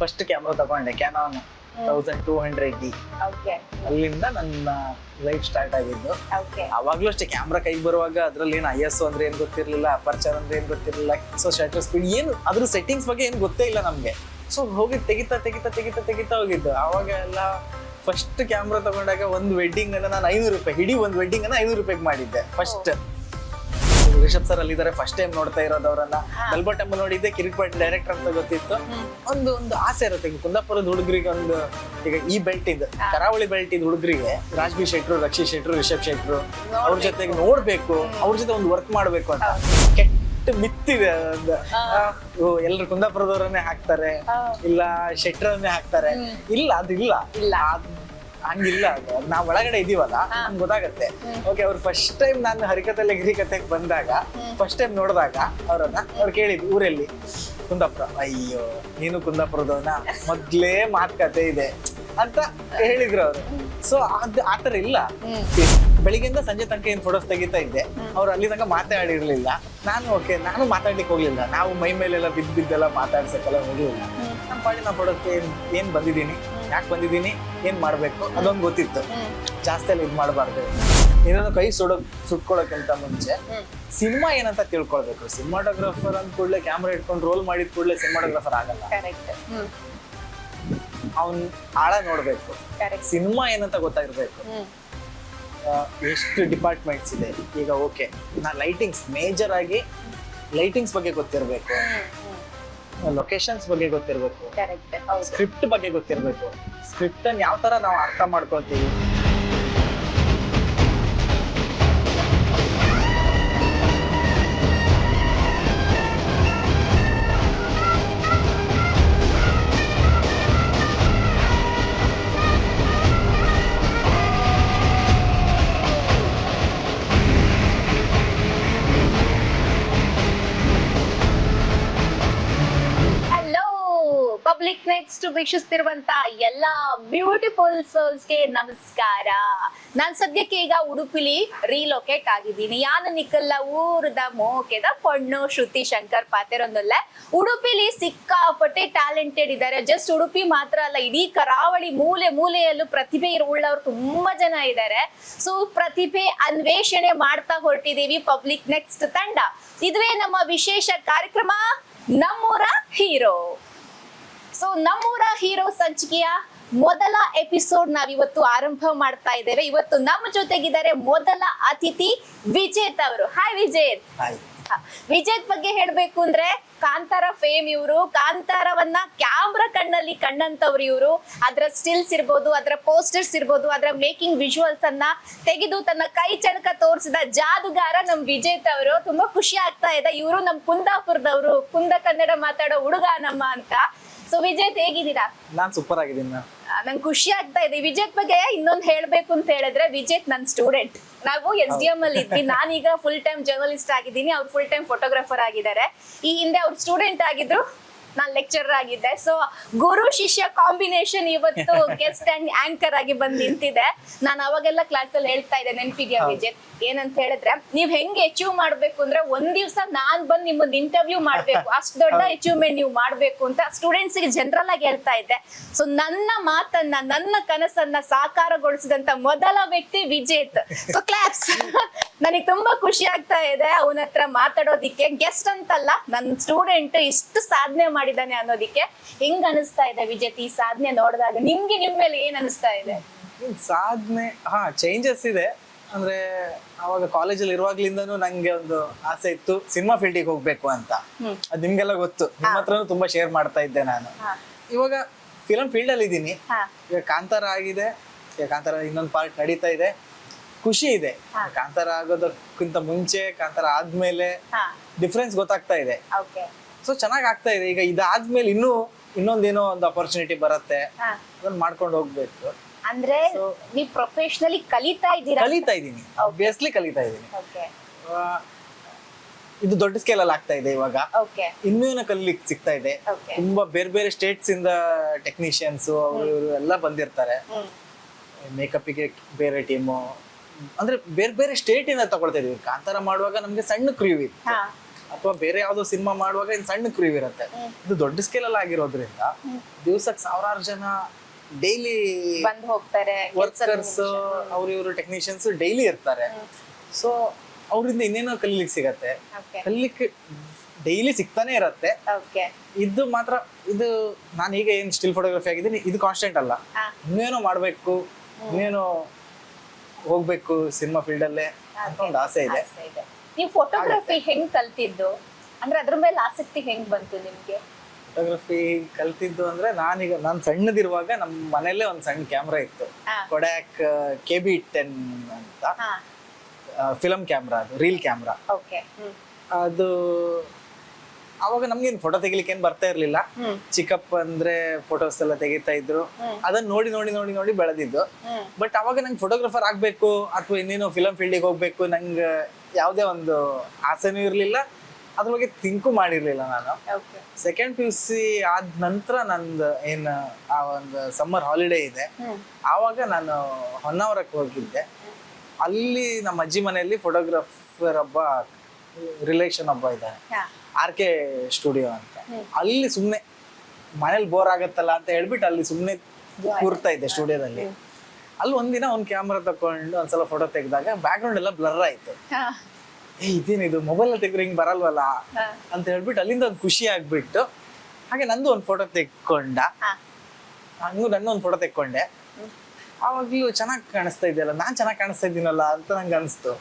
First camera ತಗೊಂಡೆ, Canon 1200D. ಅಲ್ಲಿಂದ ನನ್ನ ಲೈಫ್ ಸ್ಟಾರ್ಟ್ ಆಗಿದ್ದು. ಅವಾಗ್ಲೂ ಅಷ್ಟೇ, ಕ್ಯಾಮ್ರಾ ಕೈಗೆ ಬರುವಾಗ ಅದ್ರಲ್ಲಿ ಏನು ISO ಅಂದ್ರೆ ಏನ್ ಗೊತ್ತಿರ್ಲಿಲ್ಲ, ಅಪರ್ಚರ್ ಅಂದ್ರೆ ಏನ್ ಗೊತ್ತಿರ್ಲಿಲ್ಲ, ಸೊ ಶಟರ್ ಸ್ಪೀಡ್ ಏನು ಅದ್ರ ಸೆಟ್ಟಿಂಗ್ಸ್ ಬಗ್ಗೆ ಏನು ಗೊತ್ತೇ ಇಲ್ಲ ನಮ್ಗೆ. ಸೊ ಹೋಗಿ ತೆಗಿತಾ ಹೋಗಿದ್ದು. ಅವಾಗ ಎಲ್ಲ ಫಸ್ಟ್ ಕ್ಯಾಮ್ರಾ ತಗೊಂಡಾಗ ಒಂದು ವೆಡ್ಡಿಂಗ್ ಅನ್ನ ನಾನು 500 ರೂಪಾಯಿ, ಇಡೀ ಒಂದು ವೆಡ್ಡಿಂಗ್ ಅನ್ನ 500 ರೂಪಾಯಿಗೆ ಮಾಡಿದ್ದೆ ಫಸ್ಟ್. ರಿಷಬ್ ಸರ್ ಅಲ್ಲಿ ಇದಾರೆ, ಫಸ್ಟ್ ಟೈಮ್ ನೋಡ್ತಾ ಇರೋದವ್ರನ್ನ. ಗಲ್ಬಾ ಟೆಂಪಲ್ ನೋಡಿದ್ದೆ, ಕಿರಿಕ್ಪಾಟ್ ಡೈರೆಕ್ಟರ್ ಅಂತ ಗೊತ್ತಿತ್ತು. ಒಂದು ಆಸೆ ಇರುತ್ತೆ ಕುಂದಾಪುರದ ಹುಡುಗರಿಗೆ, ಒಂದು ಈಗ ಈ ಬೆಲ್ಟ್ ಇದ್ದು ಕರಾವಳಿ ಬೆಲ್ಟ್ ಇದ್ ಹುಡುಗರಿಗೆ ರಾಜ್ಬಿ ಶೆಟ್ರು, ರಕ್ಷಿ ಶೆಟ್ರು, ರಿಷಬ್ ಶೆಟ್ರು ಅವ್ರ ಜೊತೆಗೆ ನೋಡ್ಬೇಕು, ಅವ್ರ ಜೊತೆ ಒಂದು ವರ್ಕ್ ಮಾಡ್ಬೇಕು ಅಂತ ಕೆಟ್ಟ ಮಿತ್ತಿದೆ. ಒಂದು ಎಲ್ರು ಕುಂದಾಪುರದವ್ರನ್ನೇ ಹಾಕ್ತಾರೆ, ಇಲ್ಲ ಶೆಟ್ರನ್ನೇ ಹಾಕ್ತಾರೆ. ಇಲ್ಲ ಅದಿಲ್ಲ, ಹಂಗಿಲ್ಲ. ಅದು ನಾವ್ ಒಳಗಡೆ ಇದೀವಲ್ಲ, ನಮ್ಗೆ ಗೊತ್ತಾಗತ್ತೆ. ಓಕೆ, ಅವ್ರು ಫಸ್ಟ್ ಟೈಮ್ ನಾನು ಹರಿಕಥೆಲ್ಲ ಗಿರಿಕಥೆಗೆ ಬಂದಾಗ, ಫಸ್ಟ್ ಟೈಮ್ ನೋಡಿದಾಗ ಅವ್ರು ಕೇಳಿದ್ರು ಊರಲ್ಲಿ ಕುಂದಾಪುರ. ಅಯ್ಯೋ ನೀನು ಕುಂದಾಪುರದವನ, ಮೊದ್ಲೇ ಮಾತುಕತೆ ಇದೆ ಅಂತ ಹೇಳಿದ್ರು ಅವರು. ಸೊ ಆತರ ಇಲ್ಲ. ಬೆಳಿಗ್ಗೆಯಿಂದ ಸಂಜೆ ತನಕ ಏನ್ ಫೋಟೋಸ್ ತೆಗಿತಾ ಇದ್ದೆ, ಅವ್ರು ಅಲ್ಲಿ ತನಕ ಮಾತಾಡಿರ್ಲಿಲ್ಲ. ನಾನು ಮಾತಾಡ್ಲಿಕ್ಕೆ ಹೋಗ್ಲಿಲ್ಲ. ನಾವು ಮೈ ಮೇಲೆಲ್ಲ ಬಿದ್ದೆಲ್ಲ ಮಾತಾಡ್ಸಕ್ಕೆಲ್ಲ ಹೋಗ್ಲಿಲ್ಲ. ನಮ್ಮ ಪಾಡಿ ನಾ ಫೋಟೋಕ್ಕೆ ಏನ್ ಬಂದಿದ್ದೀನಿ, ಯಾಕೆ ಬಂದಿದ್ದೀನಿ, ಏನ್ ಮಾಡ್ಬೇಕು ಅದೊಂದು ಗೊತ್ತಿತ್ತು. ಜಾಸ್ತಿ ಎಲ್ಲ ಇದ್ ಮಾಡಬಾರ್ದು. ಇನ್ನೊಂದು ಕೈ ಸುಟ್ಕೊಳ್ಳೋಕ್ಕಿಂತ ಮುಂಚೆ ಸಿನಿಮಾ ಏನಂತ ತಿಳ್ಕೊಳ್ಬೇಕು. ಸಿನಿಮಾಟೋಗ್ರಾಫರ್ ಅಂದ ಕೂಡಲೇ ಕ್ಯಾಮ್ರಾ ಇಟ್ಕೊಂಡು ರೋಲ್ ಮಾಡಿದ ಕೂಡಲೇ ಸಿನಿಮಾಟೋಗ್ರಾಫರ್ ಆಗಲ್ಲ. ಅವ್ನ್ ಆಳ ನೋಡ್ಬೇಕು, ಸಿನಿಮಾ ಏನಂತ ಗೊತ್ತಾಗಿರ್ಬೇಕು. ಎಷ್ಟು ಡಿಪಾರ್ಟ್ಮೆಂಟ್ಸ್ ಇದೆ ಈಗ. ಓಕೆ, ಲೈಟಿಂಗ್ಸ್ ಮೇಜರ್ ಆಗಿ ಲೈಟಿಂಗ್ಸ್ ಬಗ್ಗೆ ಗೊತ್ತಿರ್ಬೇಕು, ಲೊಕೇಶನ್ಸ್ ಬಗ್ಗೆ ಗೊತ್ತಿರ್ಬೇಕು, ಸ್ಕ್ರಿಪ್ಟ್ ಬಗ್ಗೆ ಗೊತ್ತಿರ್ಬೇಕು. ಸ್ಕ್ರಿಪ್ಟ್ ಅನ್ನು ಯಾವ ತರ ನಾವು ಅರ್ಥ ಮಾಡ್ಕೊಳ್ತೀವಿ. ಪಬ್ಲಿಕ್ ನೆಕ್ಸ್ಟ್ ವೀಕ್ಷಿಸ್ತಿರುವಂತ ಎಲ್ಲ ಬ್ಯೂಟಿಫುಲ್ ಸೋಲ್ಸ್ಗೆ ನಮಸ್ಕಾರ. ನಾನ್ ಸದ್ಯಕ್ಕೆ ಈಗ ಉಡುಪಿಲಿ ರೀಲೊಕೇಟ್ ಆಗಿದ್ದೀನಿ. ಯಾನ ನಿಕ್ಕಲ್ಲ ಊರದ ಮೋಕೆದ ಪೊಣ್ಣು ಶ್ರುತಿ ಶಂಕರ್ ಪಾತೆರೊಂದಲ್ಲ. ಉಡುಪಿಲಿ ಸಿಕ್ಕಾಪಟ್ಟೆ ಟ್ಯಾಲೆಂಟೆಡ್ ಇದ್ದಾರೆ. ಜಸ್ಟ್ ಉಡುಪಿ ಮಾತ್ರ ಅಲ್ಲ, ಇಡೀ ಕರಾವಳಿ ಮೂಲೆಯಲ್ಲೂ ಪ್ರತಿಭೆ ಉಳ್ಳವರು ತುಂಬಾ ಜನ ಇದ್ದಾರೆ. ಸೊ ಪ್ರತಿಭೆ ಅನ್ವೇಷಣೆ ಮಾಡ್ತಾ ಹೊರಟಿದೀವಿ ಪಬ್ಲಿಕ್ ನೆಕ್ಸ್ಟ್ ತಂಡ. ಇದುವೇ ನಮ್ಮ ವಿಶೇಷ ಕಾರ್ಯಕ್ರಮ, ನಮ್ಮೂರ ಹೀರೋ. ಸೊ ನಮ್ಮೂರ ಹೀರೋ ಸಂಚಿಕೆಯ ಮೊದಲ ಎಪಿಸೋಡ್ ನಾವಿವತ್ತು ಆರಂಭ ಮಾಡ್ತಾ ಇದ್ದೇವೆ. ಇವತ್ತು ನಮ್ಮ ಜೊತೆಗಿದ್ದಾರೆ ಮೊದಲ ಅತಿಥಿ ವಿಜೇತ್ ಅವರು. ಹಾಯ್ ವಿಜೇತ್. ವಿಜೇತ್ ಬಗ್ಗೆ ಹೇಳ್ಬೇಕು ಅಂದ್ರೆ ಕಾಂತಾರ ಫೇಮ್ ಇವರು. ಕಾಂತಾರವನ್ನ ಕ್ಯಾಮ್ರಾ ಕಣ್ಣಲ್ಲಿ ಕಂಡಂತವ್ರು ಇವರು. ಅದರ ಸ್ಟಿಲ್ಸ್ ಇರ್ಬೋದು, ಅದರ ಪೋಸ್ಟರ್ಸ್ ಇರ್ಬೋದು, ಅದರ ಮೇಕಿಂಗ್ ವಿಜುವಲ್ಸ್ ಅನ್ನ ತೆಗೆದು ತನ್ನ ಕೈ ಚಳಕ ತೋರಿಸಿದ ಜಾದುಗಾರ ನಮ್ ವಿಜೇತ್ ಅವರು. ತುಂಬಾ ಖುಷಿ ಆಗ್ತಾ ಇದೆ. ಇವರು ನಮ್ ಕುಂದಾಪುರದವರು, ಕುಂದ ಕನ್ನಡ ಮಾತಾಡೋ ಹುಡುಗ ನಮ್ಮ ಅಂತ. ಸೊ ವಿಜೇತ್ ಹೇಗಿದ್ದೀರಾ? ನಾನ್ ಸೂಪರ್ ಆಗಿದ್ದೀನಿ. ನಂಗೆ ಖುಷಿ ಆಗ್ತಾ ಇದೆ. ವಿಜೇತ್ ಬಗ್ಗೆ ಇನ್ನೊಂದು ಹೇಳ್ಬೇಕು ಅಂತ ಹೇಳಿದ್ರೆ, ವಿಜೇತ್ ನನ್ ಸ್ಟೂಡೆಂಟ್. ನಾವು SDM ಅಲ್ಲಿ ಇದ್ವಿ. ನಾನೀಗ ಫುಲ್ ಟೈಮ್ ಜರ್ನಲಿಸ್ಟ್ ಆಗಿದ್ದೀನಿ, ಅವ್ರು ಫುಲ್ ಟೈಮ್ ಫೋಟೋಗ್ರಾಫರ್ ಆಗಿದ್ದಾರೆ. ಈ ಹಿಂದೆ ಅವ್ರು ಸ್ಟೂಡೆಂಟ್ ಆಗಿದ್ರು, ನಾನ್ ಲೆಕ್ಚರರ್ ಆಗಿದ್ದೆ. ಸೊ ಗುರು ಶಿಷ್ಯ ಕಾಂಬಿನೇಷನ್ ಇವತ್ತು ಗೆಸ್ಟ್ ಅಂಡ್ ಆಂಕರ್ ಆಗಿ ಬಂದ್ ನಿಂತಿದೆ. ನಾನು ಅವಾಗೆಲ್ಲ ಕ್ಲಾಸ್ ಅಲ್ಲಿ ಹೇಳ್ತಾ ಇದ್ದೆ, ನೆನ್ಪಿದ್ಯಾ ವಿಜೇತ್? ಏನಂತ ಹೇಳಿದ್ರೆ, ನೀವ್ ಹೆಂಗೆ ಅಚೀವ್ ಮಾಡ್ಬೇಕು ಅಂದ್ರೆ, ಒಂದ್ ದಿವ್ಸ ನಾನ್ ಬಂದ್ ನಿಮ್ಮನ್ನ ಇಂಟರ್ವ್ಯೂ ಮಾಡ್ಬೇಕು, ಅಷ್ಟ್ ದೊಡ್ಡ ಅಚೀವ್ಮೆಂಟ್ ನೀವು ಮಾಡ್ಬೇಕು ಅಂತ ಸ್ಟೂಡೆಂಟ್ಸ್ ಗೆ ಜನರಲ್ ಆಗಿ ಹೇಳ್ತಾ ಇದ್ದೆ. ಸೊ ನನ್ನ ಮಾತನ್ನ, ನನ್ನ ಕನಸನ್ನ ಸಾಕಾರಗೊಳಿಸಿದಂತ ಮೊದಲ ವ್ಯಕ್ತಿ ವಿಜೇತ್. So claps. ನನಗೆ ತುಂಬಾ ಖುಷಿ ಆಗ್ತಾ ಇದೆ ಅವನ ಹತ್ರ ಮಾತಾಡೋದಿಕ್ಕೆ. ಗೆಸ್ಟ್ ಅಂತಲ್ಲ, ನನ್ನ ಸ್ಟೂಡೆಂಟ್ ಇಷ್ಟು ಸಾಧನೆ ಮಾಡಿದಾನೆ ಅನ್ನೋದಿಕ್ಕೆ. ಹೆಂಗ್ ಅನಿಸ್ತಾ ಇದೆ ವಿಜೇತ್ ಈ ಸಾಧನೆ ನೋಡಿದಾಗ? ನಿಮ್ಗೆ ನಿಮ್ ಮೇಲೆ ಏನ್ ಅನಿಸ್ತಾ ಇದೆ? ಸಾಧನೆ ಚೇಂಜಸ್ ಇದೆ. ಅಂದ್ರೆ ಅವಾಗ ಕಾಲೇಜಲ್ಲಿ ಇರುವಾಗ್ಲಿಂದನೂ ನಂಗೆ ಒಂದು ಆಸೆ ಇತ್ತು ಸಿನಿಮಾ ಫೀಲ್ಡಿಗೆ ಹೋಗ್ಬೇಕು ಅಂತ. ಅದ್ ನಿಮ್ಗೆಲ್ಲ ಗೊತ್ತು, ನಿಮ್ಮ ಹತ್ರನೂ ತುಂಬಾ ಶೇರ್ ಮಾಡ್ತಾ ಇದ್ದೆ ನಾನು. ಇವಾಗ ಫಿಲಂ ಫೀಲ್ಡ್ ಅಲ್ಲಿ ಇದ್ದೀನಿ. ಈಗ ಕಾಂತಾರ ಆಗಿದೆ, ಈಗ ಕಾಂತಾರ ಇನ್ನೊಂದು ಪಾರ್ಟ್ ನಡೀತಾ ಇದೆ. ಖುಷಿ ಇದೆ. ಕಾಂತಾರ ಆಗೋದಕ್ಕಿಂತ ಮುಂಚೆ, ಕಾಂತಾರ ಆದ್ಮೇಲೆ ಡಿಫ್ರೆನ್ಸ್ ಗೊತ್ತಾಗ್ತಾ ಇದೆ. ಸೊ ಚೆನ್ನಾಗ್ ಆಗ್ತಾ ಇದೆ. ಈಗ ಇದಾದ್ಮೇಲೆ ಇನ್ನೊಂದೇನೋ ಒಂದು ಅಪರ್ಚುನಿಟಿ ಬರುತ್ತೆ, ಅದನ್ನ ಮಾಡ್ಕೊಂಡು ಹೋಗ್ಬೇಕು. ಅಂದ್ರೆ ನೀವು ಪ್ರೊಫೆಷನಲಿ ಕಲಿತಾ ಇದ್ದೀನಿ, ಆಬ್ವಿಯಸ್ಲಿ ಕಲಿತಾ ಇದ್ದೀನಿ. ಇದು ದೊಡ್ಡ ಸ್ಕೇಲ್ ಅಲ್ಲಿ ಆಗ್ತಾ ಇದೆ ಇವಾಗ. ಇನ್ನೂ ಕಲಿಲಿಕ್ಕೆ ಸಿಗ್ತಾ ಇದೆ. ತುಂಬಾ ಬೇರೆ ಸ್ಟೇಟ್ಸ್ ಇಂದ ಟೆಕ್ನಿಷಿಯನ್ಸ್ ಅವರು ಎಲ್ಲ ಬಂದಿರ್ತಾರೆ. ಮೇಕಪ್ಗೆ ಬೇರೆ ಟೀಮು, ಅಂದ್ರೆ ಬೇರೆ ಸ್ಟೇಟ್ ಇಂದ ತಗೊಳ್ತಾ ಇದೀವಿ. ಕಾಂತಾರ ಮಾಡುವಾಗ ನಮ್ಗೆ ಸಣ್ಣ ಕ್ರೂ ಇತ್ತು, ಅಥವಾ ಬೇರೆ ಯಾವ್ದೋ ಸಿನಿಮಾ ಮಾಡುವಾಗ ಇನ್ ಸಣ್ಣ ಕ್ರೂ ಇರುತ್ತೆ. ಇದು ದೊಡ್ಡ ಸ್ಕೇಲ್ ಅಲ್ಲಿ ಆಗಿರೋದ್ರಿಂದ ದಿವ್ಸಕ್ಕೆ 1000 ಜನ ಡೈಲಿ ಬಂದ್ ಹೋಗ್ತಾರೆ, ವರ್ಕರ್ಸ್ ಅವ್ರ ಇವರು ಟೆಕ್ನಿಷಿಯನ್ಸ್ ಡೈಲಿ ಇರ್ತಾರೆ. ಸೊ ಅವ್ರಿಂದ ಇನ್ನೇನೋ ಕಲೀಲಿಕ್ಕೆ ಸಿಗತ್ತೆ, ಕಲೀಲಿಕ್ಕೆ ಡೈಲಿ ಸಿಗ್ತಾನೆ ಇರತ್ತೆ. ಇದು ಮಾತ್ರ ಇದು ನಾನು ಈಗ ಏನ್ ಸ್ಟಿಲ್ ಫೋಟೋಗ್ರಫಿ ಆಗಿದ್ದೀನಿ, ಇದು ಕಾನ್ಸ್ಟೆಂಟ್ ಅಲ್ಲ. ಇನ್ನೇನೋ ಮಾಡ್ಬೇಕು, ಇನ್ನೇನೋ ಹೋಗ್ಬೇಕು ಸಿನಿಮಾ ಫೀಲ್ಡ್ ಅಲ್ಲೇ ಅಂತ ಒಂದು ಆಸೆ ಇದೆ. ನೀವು ಫೋಟೋಗ್ರಫಿ ಹೆಂಗ್ ಕಲ್ತಿದ್ದು, ಅಂದ್ರೆ ಅದ್ರ ಮೇಲೆ ಆಸಕ್ತಿ ಹೆಂಗ್ ಬಂತು ನಿಮ್ಗೆ? ಫೋಟೋಗ್ರಫಿ ಕಲ್ತಿದ್ದು ಅಂದ್ರೆ ನಾನು ಸಣ್ಣದಿರುವಾಗ ನಮ್ಮ ಮನೆಯಲ್ಲೇ ಒಂದ್ ಸಣ್ಣ ಕ್ಯಾಮ್ರಾ ಇತ್ತು, ಕೊಡ್ಯಾಕ್ KB10 ಅಂತ ಫಿಲಂ ಕ್ಯಾಮ್ರಾ, ಅದು ರೀಲ್ ಕ್ಯಾಮ್ರಾ. ಅದು ಅವಾಗ ನಮ್ಗೇನ್ ಫೋಟೋ ತೆಗಿಲಿಕ್ಕೆ ಏನ್ ಬರ್ತಾ ಇರ್ಲಿಲ್ಲ. ಚಿಕ್ಕಪ್ಪ ಅಂದ್ರೆ ಫೋಟೋಸ್ ಎಲ್ಲ ತೆಗಿತಾ ಇದ್ರು, ಅದನ್ನ ನೋಡಿ ನೋಡಿ ನೋಡಿ ನೋಡಿ ಬೆಳೆದಿದ್ದು. ಬಟ್ ಅವಾಗ ನಂಗೆ ಫೋಟೋಗ್ರಾಫರ್ ಆಗ್ಬೇಕು ಅಥವಾ ಇನ್ನೇನೋ ಫಿಲಂ ಫೀಲ್ಡಿಗೆ ಹೋಗ್ಬೇಕು ನಂಗೆ ಯಾವ್ದೇ ಒಂದು ಆಸೆನೂ ಇರ್ಲಿಲ್ಲ, ಅದ್ರ ಬಗ್ಗೆ ಥಿಂಕು ಮಾಡಿರ್ಲಿಲ್ಲ ನಾನು. ಸೆಕೆಂಡ್ PUC ಆದ ನಂತರ ನಂದು ಏನ್ ಆ ಒಂದು ಸಮ್ಮರ್ ಹಾಲಿಡೇ ಇದೆ, ಆವಾಗ ನಾನು ಹೊನ್ನಾವರಕ್ಕೆ ಹೋಗಿದ್ದೆ. ಅಲ್ಲಿ ನಮ್ಮ ಅಜ್ಜಿ ಮನೆಯಲ್ಲಿ ಫೋಟೋಗ್ರಾಫರ್ ಒಬ್ಬ ರಿಲೇಷನ್ ಒಬ್ಬ ಇದ್ದಾನೆ, RK ಸ್ಟುಡಿಯೋ ಅಂತ. ಅಲ್ಲಿ ಸುಮ್ನೆ ಮನೇಲಿ ಬೋರ್ ಆಗತ್ತಲ್ಲ ಅಂತ ಹೇಳ್ಬಿಟ್ಟು ಅಲ್ಲಿ ಸುಮ್ನೆ ಕೂರ್ತಾ ಇದ್ದೆ ಸ್ಟುಡಿಯೋದಲ್ಲಿ. ಅಲ್ಲಿ ಒಂದಿನ ಒಂದ್ ಕ್ಯಾಮ್ರಾ ತಕೊಂಡು ಒಂದ್ಸಲ ಫೋಟೋ ತೆಗೆದಾಗ ಬ್ಯಾಕ್ ಗ್ರೌಂಡ್ ಎಲ್ಲ ಬ್ಲರ್ ಆಯ್ತು. ಇದೇನಿದು ಮೊಬೈಲ್ ತೆಗ್ದ್ರೆ ಹಿಂಗ್ ಬರಲ್ವಲ್ಲ ಅಂತ ಹೇಳ್ಬಿಟ್ಟು ಅಲ್ಲಿಂದ ಒಂದು ಖುಷಿ ಆಗ್ಬಿಟ್ಟು ಹಾಗೆ ನಂದು ಒಂದು ಫೋಟೋ ತೆಕ್ಕೊಂಡ, ಹಂಗೂ ನನ್ನ ಒಂದು ಫೋಟೋ ತೆಕ್ಕೊಂಡೆ. ಆವಾಗ್ಲೂ ಚೆನ್ನಾಗಿ ಕಾಣಿಸ್ತಾ ಇದೆಯಲ್ಲ, ನಾನ್ ಚೆನ್ನಾಗಿ ಕಾಣಿಸ್ತಾ ಇದ್ದೀನಲ್ಲ ಅಂತ ನಂಗೆ ಅನಿಸ್ತು.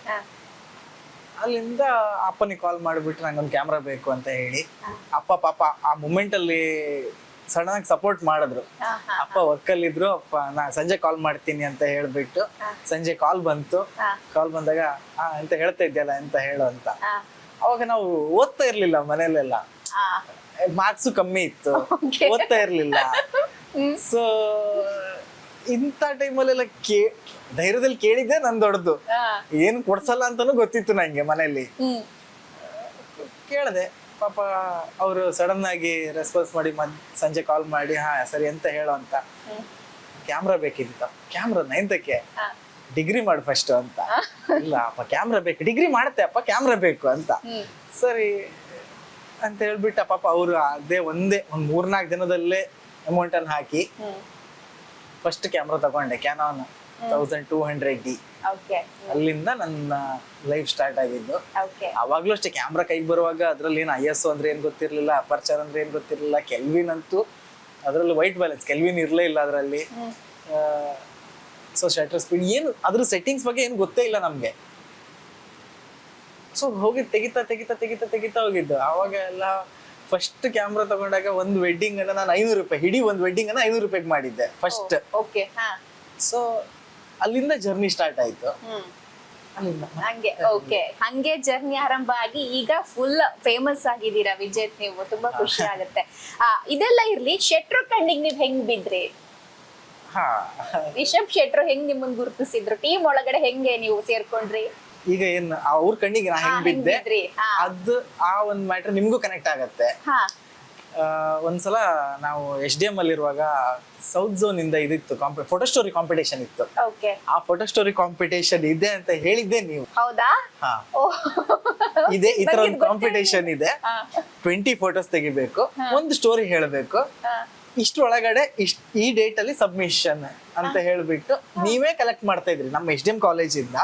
ಅಲ್ಲಿಂದ ಅಪ್ಪನಿಗೆ ಕಾಲ್ ಮಾಡಿಬಿಟ್ಟು ನಂಗೊಂದು ಕ್ಯಾಮ್ರಾ ಬೇಕು ಅಂತ ಹೇಳಿ, ಅಪ್ಪ ಪಾಪ ಆ ಮೂಮೆಂಟ್ ಅಲ್ಲಿ ಸಡನ್ ಆಗಿ ಸಪೋರ್ಟ್ ಮಾಡಿದ್ರು. ಅಪ್ಪ ವರ್ಕ್ ಅಲ್ಲಿ ಇದ್ರು, ಅಪ್ಪ ನಾ ಸಂಜೆ ಕಾಲ್ ಮಾಡ್ತೀನಿ ಅಂತ ಹೇಳ್ಬಿಟ್ಟು ಸಂಜೆ ಕಾಲ್ ಬಂತು. ಕಾಲ್ ಬಂದಾಗ ಅಂತ ಹೇಳ್ತಾ ಇದ್ಯಲ್ಲ ಅಂತ ಹೇಳು ಅಂತ. ಅವಾಗ ನಾವು ಓದ್ತಾ ಇರ್ಲಿಲ್ಲ, ಮನೇಲೆಲ್ಲ ಮಾರ್ಕ್ಸು ಕಮ್ಮಿ ಇತ್ತು, ಓದ್ತಾ ಇರ್ಲಿಲ್ಲ. ಸೊ ಇಂಥ ಟೈಮಲ್ಲೆಲ್ಲ ಧೈರ್ಯದಲ್ಲಿ ಕೇಳಿದ್ದೆ ನನ್ ದೊಡ್ಡದು, ಏನು ಕೊಡ್ಸಲ್ಲ ಅಂತಾನು ಗೊತ್ತಿತ್ತು ನಂಗೆ. ಮನೇಲಿ ಕೇಳದೆ, ಪಾಪ ಅವರು ಸಡನ್ ಆಗಿ ರೆಸ್ಪಾನ್ಸ್ ಮಾಡಿ ಸಂಜೆ ಕಾಲ್ ಮಾಡಿ ಹಾ ಸರಿ ಅಂತ ಹೇಳೋ ಅಂತ. ಕ್ಯಾಮ್ರಾ ಬೇಕಿತ್ತು, ಕ್ಯಾಮ್ರಾ 9th ಡಿಗ್ರಿ ಮಾಡು ಫಸ್ಟ್ ಅಂತ. ಇಲ್ಲ ಅಪ್ಪ ಕ್ಯಾಮ್ರಾ ಬೇಕು, ಡಿಗ್ರಿ ಮಾಡುತ್ತೆ ಅಪ್ಪ ಕ್ಯಾಮ್ರಾ ಬೇಕು ಅಂತ. ಸರಿ ಅಂತ ಹೇಳ್ಬಿಟ್ಟ ಪಾಪ ಅವರು ಅದೇ ಒಂದ್ 3-4 ದಿನದಲ್ಲೇ ಅಮೌಂಟ್ ಅನ್ನು ಹಾಕಿ ಫಸ್ಟ್ ಕ್ಯಾಮ್ರಾ ತಗೊಂಡೆ, ಕ್ಯಾನಾನ್ 1200D. ಅಲ್ಲಿಂದ ನನ್ನ ಲೈಫ್ ಸ್ಟಾರ್ಟ್ ಆಗಿದ್ದು. ಅವಾಗ್ಲೂ ಅಷ್ಟೇ ಕ್ಯಾಮ್ರಾ ಕೈಗೆ ಬರುವಾಗ ಅದ್ರಲ್ಲಿ ಏನು ISO ಅಂದ್ರೆ ಏನ್ ಗೊತ್ತಿರ್ಲಿಲ್ಲ, ಅಪರ್ಚರ್ ಅಂದ್ರೆ ಏನ್ ಗೊತ್ತಿರ್ಲಿಲ್ಲ, ಕೆಲ್ವಿನ್ ಅಂತೂ ಅದ್ರಲ್ಲಿ ವೈಟ್ ಬ್ಯಾಲೆನ್ಸ್ ಕೆಲ್ವಿನ್ ಇರ್ಲೇ ಇಲ್ಲ ಅದ್ರಲ್ಲಿ. ಸೊ ಶಟರ್ ಸ್ಪೀಡ್ ಏನು ಅದ್ರ ಸೆಟ್ಟಿಂಗ್ಸ್ ಬಗ್ಗೆ ಏನು ಗೊತ್ತೇ ಇಲ್ಲ ನಮ್ಗೆ. ಸೊ ಹೋಗಿ ತೆಗಿತಾ ಹೋಗಿದ್ದು. ಅವಾಗ ಎಲ್ಲ ಫಸ್ಟ್ ಕ್ಯಾಮ್ರಾ ತಗೊಂಡಾಗ ಒಂದು ವೆಡ್ಡಿಂಗ್ ಅನ್ನ ನಾನು 500 ರೂಪಾಯಿ, ಇಡೀ ಒಂದು ವೆಡ್ಡಿಂಗ್ ಅನ್ನ 500 ರೂಪಾಯಿಗೆ ಮಾಡಿದ್ದೆ ಫಸ್ಟ್. ಸೊ ಅಲ್ಲಿಂದ ಜರ್ನಿ ಸ್ಟಾರ್ಟ್ ಆಯ್ತು. ಹಂಗೆ ಜರ್ನಿ ಆರಂಭ ಆಗಿ ಈಗ ಫುಲ್ ಫೇಮಸ್ ಆಗಿದ್ದೀರಾ ವಿಜೇತ್ ನೀವು. ತುಂಬಾ ಖುಷಿ ಆಗುತ್ತೆ. ಇದೆಲ್ಲ ಇರ್ಲಿ, ಶೆಟ್ರು ಕಣ್ಣಿಗೆ ನೀವ್ ಹೆಂಗ್ ಬಿದ್ರಿ? ರಿಷಬ್ ಶೆಟ್ರು ಹೆಂಗ್ ನಿಮ್ಮನ್ ಗುರುತಿಸಿದ್ರು? ಟೀಮ್ ಒಳಗಡೆ ಹೆಂಗೆ ನೀವು ಸೇರ್ಕೊಂಡ್ರಿ? ಈಗ ಏನ್ ಅವ್ರ ಕಣ್ಣಿಗೆ ನಾ ಹೆಂಗ್ ಬಿದ್ದೆ, ಅದು ಆ ಒಂದ್ ಮ್ಯಾಟರ್ ನಿಮ್ಗೂ ಕನೆಕ್ಟ್ ಆಗತ್ತೆ. ಒಂದ್ಸಲ ನಾವು SDM ಅಲ್ಲಿ ಇರುವಾಗ ಸೌತ್ ಝೋನ್ ಇಂದ ಇದಿತ್ತು, ಫೋಟೋ ಸ್ಟೋರಿ ಕಾಂಪಿಟೇಷನ್ ಇತ್ತು. ಆ ಫೋಟೋ ಸ್ಟೋರಿ ಕಾಂಪಿಟೇಷನ್ ಇದೆ ಅಂತ ಹೇಳಿದ್ದೆ ನೀವು. ಹೌದಾ? ಇದೆ, ಈ ತರ ಒಂದು ಕಾಂಪಿಟೇಷನ್ ಇದೆ, 20 ಫೋಟೋಸ್ ತೆಗಿಬೇಕು, ಒಂದು ಸ್ಟೋರಿ ಹೇಳ್ಬೇಕು, ಇಷ್ಟೊಳಗಡೆ ಈ ಡೇಟ್ ಅಲ್ಲಿ ಸಬ್ಮಿಷನ್ ಅಂತ ಹೇಳ್ಬಿಟ್ಟು ನೀವೇ ಕಲೆಕ್ಟ್ ಮಾಡ್ತಾ ಇದ್ರಿ. ನಮ್ಮ SDM ಕಾಲೇಜ್ ಇಂದ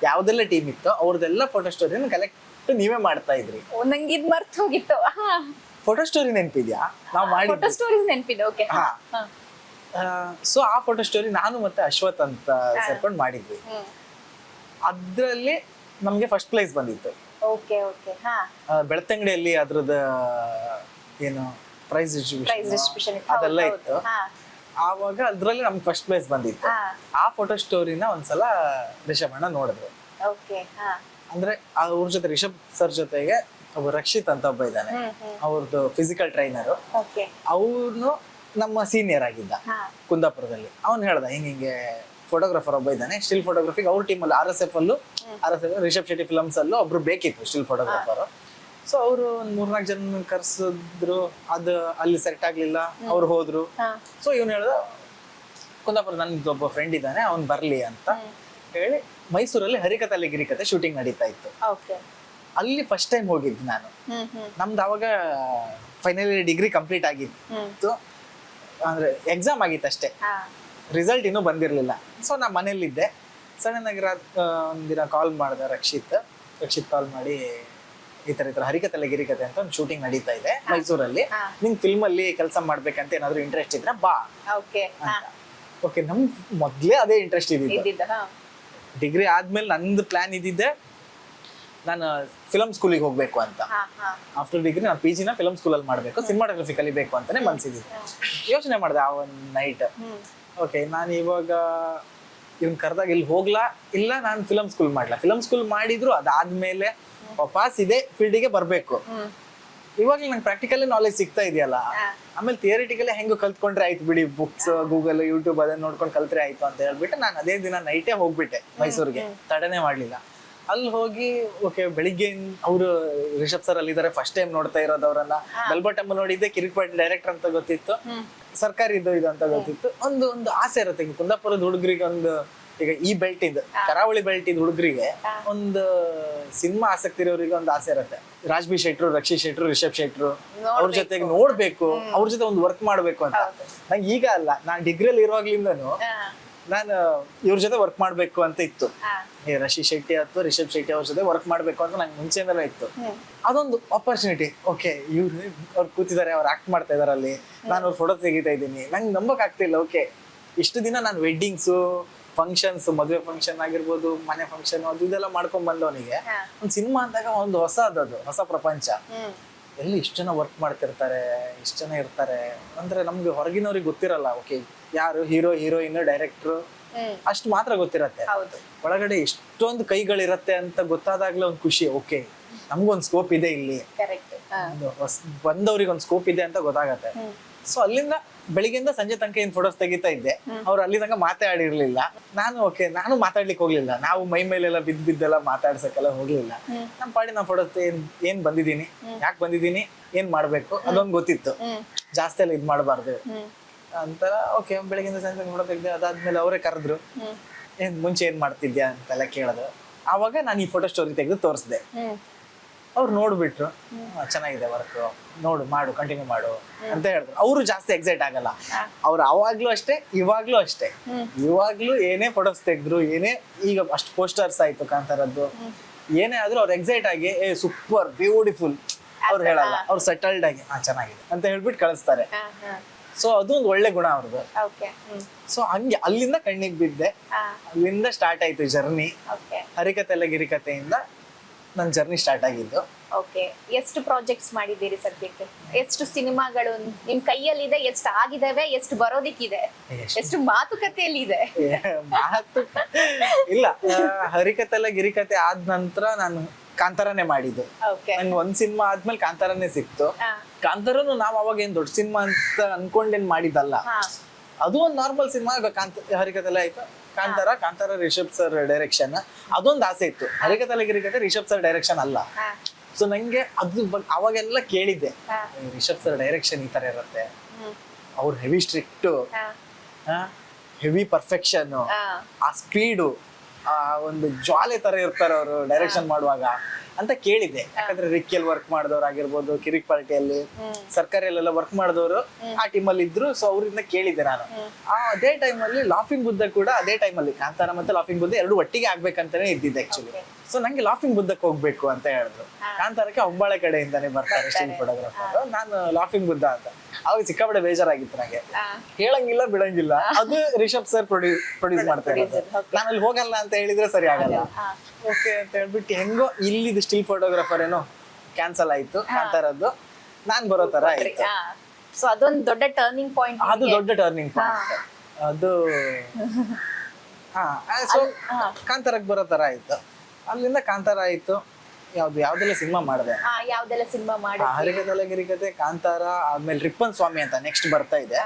ಯಾವ್ದೆಲ್ಲ ಟೀಮ್ ಇತ್ತು ಅವ್ರದೆಲ್ಲ ಫೋಟೋ ಸ್ಟೋರಿನ ಕಲೆಕ್ಟ್ ನೀವೇ ಮಾಡ್ತಾ ಇದ್ರಿ. ನಂಗೆ ಇದ್ ಮರ್ತ್ ಹೋಗಿತ್ತು. ಫೋಟೋ ಸ್ಟೋರಿ ನೆನಪಿದ್ಯಾ? ನಾವು ಫೋಟೋ ಸ್ಟೋರೀಸ್ ನೆನಪಿದೆ. ಓಕೆ. ಸೊ ಆ ಫೋಟೋ ಸ್ಟೋರಿ ನಾನು ಮತ್ತೆ ಅಶ್ವಥ್ ಅಂತ ಸೇರ್ಕೊಂಡು ಮಾಡಿದ್ವಿ. ಅದ್ರಲ್ಲಿ ನಮ್ಗೆ ಫಸ್ಟ್ ಪ್ರೈಸ್ ಬಂದಿತ್ತು. ಬೆಳ್ತಂಗಡಿಯಲ್ಲಿ ಅದ್ರದ ಏನು ಪ್ರೈಸ್ ಡಿಸ್ಟ್ರಿಬ್ಯೂಷನ್ ಅದೆಲ್ಲ ಇತ್ತು. ಆವಾಗ ಅದ್ರಲ್ಲಿ ನಮ್ಗೆ ಫಸ್ಟ್ ಪ್ರೈಸ್ ಬಂದಿತ್ತು. ಆ ಫೋಟೋ ಸ್ಟೋರಿನ ಒಂದ್ಸಲ ರಿಷಬ್ ಅಣ್ಣ ನೋಡಿದ್ರು. ಅಂದ್ರೆ ಅವ್ರ ಜೊತೆ ರಿಷಬ್ ಸರ್ ಜೊತೆಗೆ ಒಬ್ಬ ರಕ್ಷಿತ್ ಅಂತ ಒಬ್ಬ ಇದ್ದಾನೆ, ಅವ್ರದ್ದು ಫಿಸಿಕಲ್ ಟ್ರೈನರ್. ಅವ್ನು ನಮ್ಮ ಸೀನಿಯರ್ ಆಗಿದ್ದ ಕುಂದಾಪುರದಲ್ಲಿ. ಅವ್ನು ಹೇಳ್ದ ಹಿಂಗೆ ಫೋಟೋಗ್ರಾಫರ್ ಒಬ್ಬ ಇದ್ದಾನೆ ಸ್ಟಿಲ್ ಫೋಟೋಗ್ರಫಿಗೆ, ಅವ್ರ ಟೀಮಲ್ಲಿ RSF ರಿಷಬ್ ಶೆಟ್ಟಿ ಫಿಲಮ್ಸ್ ಅಲ್ಲೂ ಒಬ್ರು ಬೇಕಿತ್ತು ಸ್ಟಿಲ್ ಫೋಟೋಗ್ರಾಫರ್. ಸೊ ಅವರು ಒಂದ್ 3-4 ಜನ ಕರ್ಸಿದ್ರು, ಅದು ಅಲ್ಲಿ ಸೆಟ್ ಆಗ್ಲಿಲ್ಲ, ಅವ್ರು ಹೋದ್ರು. ಸೊ ಇವ್ನು ಹೇಳ್ದ ಕುಂದಾಪುರ ನನ್ಗೆ ಒಬ್ಬ ಫ್ರೆಂಡ್ ಇದ್ದಾನೆ, ಅವ್ನು ಬರ್ಲಿ ಅಂತ ಹೇಳಿ ಮೈಸೂರಲ್ಲಿ ಹರಿಕತೆ ಗಿರಿಕತೆ ಶೂಟಿಂಗ್ ನಡೀತಾ ಇತ್ತು. ಅಲ್ಲಿ ಫಸ್ಟ್ ಟೈಮ್ ಹೋಗಿದ್ದು ನಾನು. ನಮ್ದು ಅವಾಗ ಫೈನಲ್ ಇಯರ್ ಡಿಗ್ರಿ ಕಂಪ್ಲೀಟ್ ಆಗಿತ್ತು, ಅಂದ್ರೆ ಎಕ್ಸಾಮ್ ಆಗಿತ್ತು ಅಷ್ಟೇ, ರಿಸಲ್ಟ್ ಇನ್ನೂ ಬಂದಿರಲಿಲ್ಲ. ಸೊ ನಾ ಮನೇಲಿದ್ದೆ. ಸಡನ್ ಆಗಿ ಒಂದಿನ ಕಾಲ್ ಮಾಡಿದೆ ರಕ್ಷಿತ್ ಕಾಲ್ ಮಾಡಿ, ಈ ತರ ಹರಿಕತೆ ಗಿರಿಕತೆ ಅಂತ ಒಂದು ಶೂಟಿಂಗ್ ನಡೀತಾ ಇದೆ ಮೈಸೂರಲ್ಲಿ, ನಿಂಗೆ ಫಿಲ್ಮ್ ಅಲ್ಲಿ ಕೆಲಸ ಮಾಡ್ಬೇಕಂತ ಏನಾದ್ರು ಇಂಟ್ರೆಸ್ಟ್ ಇದ್ರೆ ಬಾ. ಓಕೆ, ನಮ್ ಮೊದ್ಲೇ ಅದೇ ಇಂಟ್ರೆಸ್ಟ್ ಇದ್ದಿದ್ದು. ಡಿಗ್ರಿ ಆದ್ಮೇಲೆ ನಂದು ಪ್ಲಾನ್ ಇದ್ದಿದ್ದೆ ನಾನು ಫಿಲಮ್ ಸ್ಕೂಲಿಗೆ ಹೋಗ್ಬೇಕು ಅಂತ. ಆಫ್ಟರ್ ಡಿಗ್ರಿ ನಾನು PG ನ ಫಿಲಮ್ ಸ್ಕೂಲಲ್ಲಿ ಮಾಡ್ಬೇಕು, ಸಿನಿಮಾಟೋಗ್ರಫಿ ಕಲಿಬೇಕು ಅಂತಾನೆ ಮನ್ಸಿದ್ದೆ. ಯೋಚನೆ ಮಾಡಿದೆ ಆ ಒಂದು ನೈಟ್, ಓಕೆ ನಾನು ಇವಾಗ ಇವ್ನ ಕರೆದಾಗ ಇಲ್ಲಿ ಹೋಗ್ಲಾ, ಇಲ್ಲ ನಾನು ಫಿಲಮ್ ಸ್ಕೂಲ್ ಮಾಡ್ಲಾ. ಫಿಲಮ್ ಸ್ಕೂಲ್ ಮಾಡಿದ್ರು ಅದಾದ್ಮೇಲೆ ವಾಪಸ್ ಇದೇ ಫೀಲ್ಡಿಗೆ ಬರ್ಬೇಕು. ಇವಾಗ ನಂಗೆ ಪ್ರಾಕ್ಟಿಕಲಿ ನಾಲೆಜ್ ಸಿಗ್ತಾ ಇದೆಯಲ್ಲ, ಆಮೇಲೆ ಥಿಯರಿಟಿಕಲಿ ಹೆಂಗೋ ಕಲ್ತ್ಕೊಂಡ್ರೆ ಆಯ್ತು ಬಿಡಿ, ಬುಕ್ಸ್ ಗೂಗಲ್ ಯೂಟ್ಯೂಬ್ ಅದನ್ನ ನೋಡ್ಕೊಂಡು ಕಲ್ತ್ರೆ ಆಯ್ತು ಅಂತ ಹೇಳ್ಬಿಟ್ಟು ನಾನು ಅದೇ ದಿನ ನೈಟೇ ಹೋಗ್ಬಿಟ್ಟೆ ಮೈಸೂರಿಗೆ, ತಡನೇ ಮಾಡ್ಲಿಲ್ಲ. ಅಲ್ಲಿ ಹೋಗಿ ಓಕೆ, ಬೆಳಿಗ್ಗೆ ಅವರು ರಿಷಬ್ ಸರ್ ಅಲ್ಲಿ ಇದಾರೆ, ಫಸ್ಟ್ ಟೈಮ್ ನೋಡ್ತಾ ಇರೋದು ಅವ್ರನ್ನ. ಬೆಲ್ಬಟಮ್ ನೋಡಿದ್ದೆ, ಕಿರಿಕ್ಪಾಟಿ ಡೈರೆಕ್ಟರ್ ಅಂತ ಗೊತ್ತಿತ್ತು, ಸರ್ಕಾರಿ ಇದು ಅಂತ ಗೊತ್ತಿತ್ತು. ಒಂದು ಆಸೆ ಇರುತ್ತೆ ಕುಂದಾಪುರದ ಹುಡುಗರಿಗೆ, ಒಂದು ಈಗ ಈ ಬೆಲ್ಟ್ ಇದ್ ಕರಾವಳಿ ಬೆಲ್ಟ್ ಇದ್ ಹುಡುಗರಿಗೆ, ಒಂದು ಸಿನಿಮಾ ಆಸಕ್ತಿ ಇರೋರಿಗೆ ಒಂದು ಆಸೆ ಇರುತ್ತೆ. ರಾಜ್ಬಿ ಶೆಟ್ರು, ರಕ್ಷಿತ್ ಶೆಟ್ರು, ರಿಷಬ್ ಶೆಟ್ರು ಅವ್ರ ಜೊತೆಗೆ ನೋಡ್ಬೇಕು, ಅವ್ರ ಜೊತೆ ಒಂದು ವರ್ಕ್ ಮಾಡ್ಬೇಕು ಅಂತ. ನಂಗೆ ಈಗ ಅಲ್ಲ, ನಾನ್ ಡಿಗ್ರಿಯಲ್ಲಿ ಇರುವಾಗ್ಲಿಂದನು ನಾನು ಇವ್ರ ಜೊತೆ ವರ್ಕ್ ಮಾಡ್ಬೇಕು ಅಂತ ಇತ್ತು. ರಶಿ ಶೆಟ್ಟಿ ಅಥವಾ ರಿಷಬ್ ಶೆಟ್ಟಿ ಅವ್ರ ಜೊತೆ ವರ್ಕ್ ಮಾಡ್ಬೇಕು ಅಂತ ನಂಗೆ ಮುಂಚೆಯಿಂದಲೇ ಇತ್ತು. ಅದೊಂದು ಆಪರ್ಚುನಿಟಿ. ಓಕೆ, ಅವ್ರು ಕೂತಿದ್ದಾರೆ, ಅವ್ರು ಆಕ್ಟ್ ಮಾಡ್ತಾ ಇದಾರೆ ಅಲ್ಲಿ, ನಾನು ಅವ್ರ ಫೋಟೋ ತೆಗಿತಾ ಇದ್ದೀನಿ. ನಂಗೆ ನಂಬಕ್ ಆಗ್ತಿಲ್ಲ. ಓಕೆ, ಇಷ್ಟು ದಿನ ನಾನು ವೆಡ್ಡಿಂಗ್ಸು, ಫಂಕ್ಷನ್ಸ್, ಮದುವೆ ಫಂಕ್ಷನ್ ಆಗಿರ್ಬೋದು, ಮನೆ ಫಂಕ್ಷನ್, ಅದು ಇದೆಲ್ಲ ಮಾಡ್ಕೊಂಡ್ ಬಂದವನಿಗೆ ಒಂದು ಸಿನಿಮಾ ಅಂದಾಗ ಒಂದು ಹೊಸ ಪ್ರಪಂಚ. ಎಲ್ಲಿ ಇಷ್ಟು ಜನ ವರ್ಕ್ ಮಾಡ್ತಿರ್ತಾರೆ, ಇಷ್ಟು ಜನ ಇರ್ತಾರೆ ಅಂದ್ರೆ ನಮ್ಗೆ ಹೊರಗಿನವ್ರಿಗೆ ಗೊತ್ತಿರಲ್ಲ. ಓಕೆ, ಯಾರು ಹೀರೋ, ಹೀರೋಯಿನ್, ಡೈರೆಕ್ಟ್ರು ಅಷ್ಟು ಮಾತ್ರ ಗೊತ್ತಿರತ್ತೆ. ಒಳಗಡೆ ಇಷ್ಟೊಂದು ಕೈಗಳಿರತ್ತೆ ಅಂತ ಗೊತ್ತಾದಾಗ್ಲೇ ಒಂದು ಖುಷಿ. ಓಕೆ, ನಮ್ಗೊಂದು ಸ್ಕೋಪ್ ಇದೆ ಇಲ್ಲಿ, ಬಂದವ್ರಿಗೆ ಒಂದು ಸ್ಕೋಪ್ ಇದೆ ಅಂತ ಗೊತ್ತಾಗತ್ತೆ. ಸೊ ಅಲ್ಲಿಂದ ಬೆಳಿಗ್ಗೆಯಿಂದ ಸಂಜೆ ತನಕ ಏನ್ ಫೋಟೋಸ್ ತೆಗಿತಾ ಇದ್ದೆ. ಅವ್ರು ಅಲ್ಲಿ ತನಕ ಮಾತಾಡಿರ್ಲಿಲ್ಲ. ನಾನು ಮಾತಾಡ್ಲಿಕ್ಕೆ ಹೋಗ್ಲಿಲ್ಲ. ನಾವು ಮೈ ಮೇಲೆಲ್ಲ ಬಿದ್ದೆಲ್ಲ ಮಾತಾಡ್ಸಕ್ಕೆಲ್ಲ ಹೋಗ್ಲಿಲ್ಲ. ನಮ್ಮ ಪಾಡಿ ನಾವು ಫೋಟೋಸ್ ಏನ್ ಬಂದಿದ್ದೀನಿ, ಯಾಕೆ ಬಂದಿದ್ದೀನಿ, ಏನ್ ಮಾಡ್ಬೇಕು ಅದೊಂದು ಗೊತ್ತಿತ್ತು. ಜಾಸ್ತಿ ಎಲ್ಲ ಇದ್ ಮಾಡಬಾರ್ದು ಅಂತ. ಓಕೆ, ಬೆಳಗ್ಗಿಂದ ಸಂಜೆ ಫೋಟೋ ತೆಗ್ದೆ. ಅದಾದ್ಮೇಲೆ ಅವರೇ ಕರೆದ್ರು, ಮುಂಚೆ ಏನ್ ಮಾಡ್ತಿದ್ಯಾ ಅಂತೆಲ್ಲ ಕೇಳಿದ್ರು. ಆವಾಗ ನಾನು ಈ ಫೋಟೋ ಸ್ಟೋರಿ ತೆಗೆದು ತೋರಿಸ್ದೆ. ಅವ್ರು ನೋಡ್ಬಿಟ್ರು, ಚೆನ್ನಾಗಿದೆ ವರ್ಕ್, ಮಾಡು, ಕಂಟಿನ್ಯೂ ಮಾಡು ಅಂತ ಹೇಳಿದ್ರು. ಅವರು ಜಾಸ್ತಿ ಎಕ್ಸೈಟ್ ಆಗಲ್ಲ. ಅವ್ರು ಅವಾಗ್ಲೂ ಅಷ್ಟೇ, ಇವಾಗ್ಲೂ ಅಷ್ಟೇ. ಇವಾಗ್ಲೂ ಏನೇ ಫೋಟೋಸ್ ತೆಗೆದ್ರು, ಏನೇ ಈಗ ಅಷ್ಟು ಪೋಸ್ಟರ್ಸ್ ಆಯ್ತು ಕಾಂತಾರದ್ದು, ಏನೇ ಆದ್ರೂ ಅವ್ರು ಎಕ್ಸೈಟ್ ಆಗಿ ಸೂಪರ್ ಬ್ಯೂಟಿಫುಲ್ ಅವ್ರು ಹೇಳಲ್ಲ. ಅವ್ರು ಸೆಟಲ್ಡ್ ಆಗಿ ಚೆನ್ನಾಗಿದೆ ಅಂತ ಹೇಳ್ಬಿಟ್ಟು ಕಳಿಸ್ತಾರೆ. ಸೊ ಅದು ಒಂದು ಒಳ್ಳೆ ಗುಣ ಅವ್ರದ್ದು. ಸೊ ಹಂಗೆ ಅಲ್ಲಿಂದ ಕಣ್ಣಿಗೆ ಬಿದ್ದೆ. ಅಲ್ಲಿಂದ ಸ್ಟಾರ್ಟ್ ಆಯ್ತು ಜರ್ನಿ. ಹರಿಕತೆ ಗಿರಿಕತೆಯಿಂದ ನನ್ನ ಜರ್ನಿ ಸ್ಟಾರ್ಟ್ ಆಗಿದ್ದು. ಓಕೆ, ಎಷ್ಟು ಪ್ರಾಜೆಕ್ಟ್ಸ್ ಮಾಡಿದ್ದೀರಿ ಸದ್ಯಕ್ಕೆ? ಎಷ್ಟು ಸಿನಿಮಾಗಳು ನಿಮ್ ಕೈಯಲ್ಲಿದೆ? ಎಷ್ಟು ಆಗಿದಾವೆ? ಎಷ್ಟು ಬರೋದಿಕ್ಕಿದೆ? ಎಷ್ಟು ಮಾತುಕತೆಯಲ್ಲಿ ಇದೆ? ಇಲ್ಲ, ಹರಿಕತೆ ಗಿರಿಕತೆ ಆದ ನಂತರ ನಾನು ಕಾಂತಾರನೇ ಮಾಡಿದ್ದು. ನಂಗೆ ಒಂದ್ ಸಿನಿಮಾ ಆದ್ಮೇಲೆ ಕಾಂತಾರನೇ ಸಿಕ್ತು. ಕಾಂತಾರನು ನಾವ್ ಅವಾಗ ಏನ್ ದೊಡ್ಡ ಸಿನಿಮಾ ಅಂತ ಅನ್ಕೊಂಡೇನ್ ಮಾಡಿದ್ದಲ್ಲ. ಅದು ಒಂದು ನಾರ್ಮಲ್ ಸಿನಿಮಾ. ಹರಿಕತೆ ಆಯ್ತು, ಕಾಂತಾರ ರಿಷಬ್ ಸರ್ ಡೈರೆಕ್ಷನ್. ಅದೊಂದು ಆಸೆ ಇತ್ತು. ಹರಿಕತೆ ಗಿರಿಕತೆ ರಿಷಬ್ ಸರ್ ಡೈರೆಕ್ಷನ್ ಅಲ್ಲ. ಸೊ ನಂಗೆ ಅದು ಅವಾಗೆಲ್ಲ ಕೇಳಿದ್ದೆ, ರಿಷಬ್ ಸರ್ ಡೈರೆಕ್ಷನ್ ಈ ತರ ಇರುತ್ತೆ, ಅವ್ರು ಹೆವಿ ಸ್ಟ್ರಿಕ್ಟ್, ಹೆವಿ ಪರ್ಫೆಕ್ಷನ್, ಆ ಸ್ಪೀಡು, ಆ ಒಂದು ಜ್ವಾಲೆ ತರ ಇರ್ತಾರೆ ಅವರು ಡೈರೆಕ್ಷನ್ ಮಾಡುವಾಗ ಅಂತ ಕೇಳಿದ್ದೆ. ಯಾಕಂದ್ರೆ ರಿಕ್ಕಿಯಲ್ಲಿ ವರ್ಕ್ ಮಾಡಿದವ್ರು ಆಗಿರ್ಬೋದು, ಕಿರಿಕ್ ಪಾರ್ಟಿಯಲ್ಲಿ, ಸರ್ಕಾರಿಯಲ್ಲೆಲ್ಲ ವರ್ಕ್ ಮಾಡಿದವರು ಆ ಟೀಮಲ್ಲಿ ಇದ್ರು. ಸೊ ಅವರಿಂದ ಕೇಳಿದ್ದೆ ನಾನು. ಅದೇ ಟೈಮಲ್ಲಿ ಲಾಫಿಂಗ್ ಬುದ್ಧ ಕೂಡ ಅದೇ ಟೈಮಲ್ಲಿ ಕಾಂತಾರ ಮತ್ತೆ ಲಾಫಿಂಗ್ ಬುದ್ಧ ಎರಡು ಒಟ್ಟಿಗೆ ಆಗ್ಬೇಕಂತಾನೆ ಇದ್ದಿದ್ದೆ ಆಕ್ಚುಲಿ. ಸೊ ನಂಗೆ ಲಾಫಿಂಗ್ ಬುದ್ಧಕ್ಕೆ ಹೋಗ್ಬೇಕು ಅಂತ ಹೇಳಿದ್ರು. ಕಾಂತಾರಕ್ಕೆ ಹೊಂಬಾಳೆ ಕಡೆಯಿಂದಾನೆ ಬರ್ತಾರೆ ಸ್ಟಿಲ್ ಫೋಟೋಗ್ರಾಫರ್, ನಾನು ಲಾಫಿಂಗ್ ಬುದ್ಧ ಅಂತ. ಅವಾಗ ಸಿಕ್ಕಾಪಟ್ಟೆ ಬೇಜಾರಾಗಿತ್ತು ನಂಗೆ. ಹೇಳಂಗಿಲ್ಲ ಬಿಡಂಗಿಲ್ಲ, ಅದು ರಿಷಬ್ ಸರ್ ಪ್ರೊಡ್ಯೂಸ್ ಮಾಡ್ತಾ ಇರೋದು. ನಾನು ಅಲ್ಲಿ ಹೋಗಲ್ಲ ಅಂತ ಹೇಳಿದ್ರೆ ಸರಿ ಆಗಲ್ಲ. ಓಕೆ ಅಂತ ಹೇಳ್ಬಿಟ್ಟು ಹೆಂಗೋ ಇಲ್ಲಿದ್ದು ಸ್ಟಿಲ್ ಫೋಟೋಗ್ರಾಫರ್ ಏನೋ ಕ್ಯಾನ್ಸಲ್ ಆಯ್ತು, ಕಾಂತಾರದ್ದು ನಾನ್ ಬರೋ ತರ ಆಯ್ತು. ಸೊ ಅದೊಂದು ದೊಡ್ಡ ಟರ್ನಿಂಗ್ ಪಾಯಿಂಟ್. ಅದು ದೊಡ್ಡ ಟರ್ನಿಂಗ್ ಪಾಯಿಂಟ್. ಅದು ಸೊ ಕಾಂತಾರಕ್ಕೆ ಬರೋ ತರ ಆಯ್ತು. ಅಲ್ಲಿಂದ ಕಾಂತಾರ ಆಯ್ತು. ಯಾವ್ದೆಲ್ಲ ಸಿನಿಮಾ ಮಾಡಿದೆ? ಯಾವ್ದೆಲ್ಲ ಸಿನಿಮಾ ಮಾಡಿದೆ? ಹರಿಕತೆ ಗಿರಿಕತೆ, ಕಾಂತಾರ ಆದ್ಮೇಲೆ ರಿಪ್ಪನ್ ಸ್ವಾಮಿ ಅಂತ ನೆಕ್ಸ್ಟ್ ಬರ್ತಾ ಇದೆ.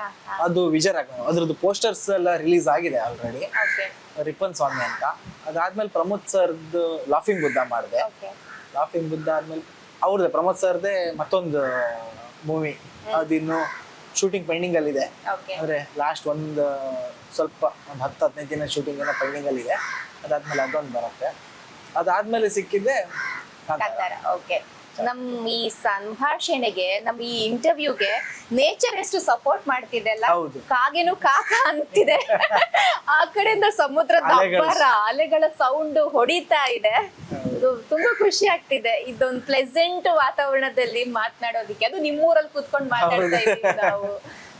ಅದು ವಿಜಯರಾಘವ್, ಅದ್ರದ್ದು ಪೋಸ್ಟರ್ಸ್ ಎಲ್ಲ ರಿಲೀಸ್ ಆಗಿದೆ ಆಲ್ರೆಡಿ, ರಿಪ್ಪನ್ ಸ್ವಾಮಿ ಅಂತ. ಅದಾದ್ಮೇಲೆ ಪ್ರಮೋದ್ ಸರ್ದು ಲಾಫಿಂಗ್ ಬುದ್ಧ ಮಾಡಿದೆ. ಲಾಫಿಂಗ್ ಬುದ್ಧ ಆದ್ಮೇಲೆ ಅವ್ರದ್ದೇ ಪ್ರಮೋದ್ ಸರ್ದೇ ಮತ್ತೊಂದು ಮೂವಿ, ಅದಿನ್ನು ಶೂಟಿಂಗ್ ಪೆಂಡಿಂಗ್ ಅಲ್ಲಿ ಇದೆ. ಅಂದ್ರೆ ಲಾಸ್ಟ್ ಸ್ವಲ್ಪ 10-15 ದಿನ ಶೂಟಿಂಗ್ ಏನೋ ಪೆಂಡಿಂಗ್ ಅಲ್ಲಿ ಇದೆ. ಅದಾದ್ಮೇಲೆ ಅದೊಂದು ಬರುತ್ತೆ. ಅದಾದ್ಮೇಲೆ ಸಿಕ್ಕಿದ್ದೆ ಕಾಂತಾರ. ಓಕೆ. ನಮ್ ಈ ಸಂಭಾಷಣೆಗೆ, ನಮ್ ಈ ಇಂಟರ್ವ್ಯೂಗೆ ನೇಚರ್ ಎಷ್ಟು ಸಪೋರ್ಟ್ ಮಾಡ್ತಿದೆ ಅಲ್ಲ. ಹೌದು. ಕಾಗೆನು ಕಾಕ ಅಂತಿದೆ, ಆ ಕಡೆಯಿಂದ ಸಮುದ್ರದ ಅಬ್ಬರ, ಅಲೆಗಳ ಸೌಂಡ್ ಹೊಡಿತಾ ಇದೆ. ಇದು ತುಂಬಾ ಖುಷಿ ಆಗ್ತಿದೆ. ಇದೊಂದು ಪ್ಲೆಸೆಂಟ್ ವಾತಾವರಣದಲ್ಲಿ ಮಾತನಾಡೋದಿಕ್ಕೆ, ಅದು ನಿಮ್ಮೂರಲ್ಲಿ ಕೂತ್ಕೊಂಡು ಮಾತಾಡ್ತಾ ಇದೀವಿ ನಾವು.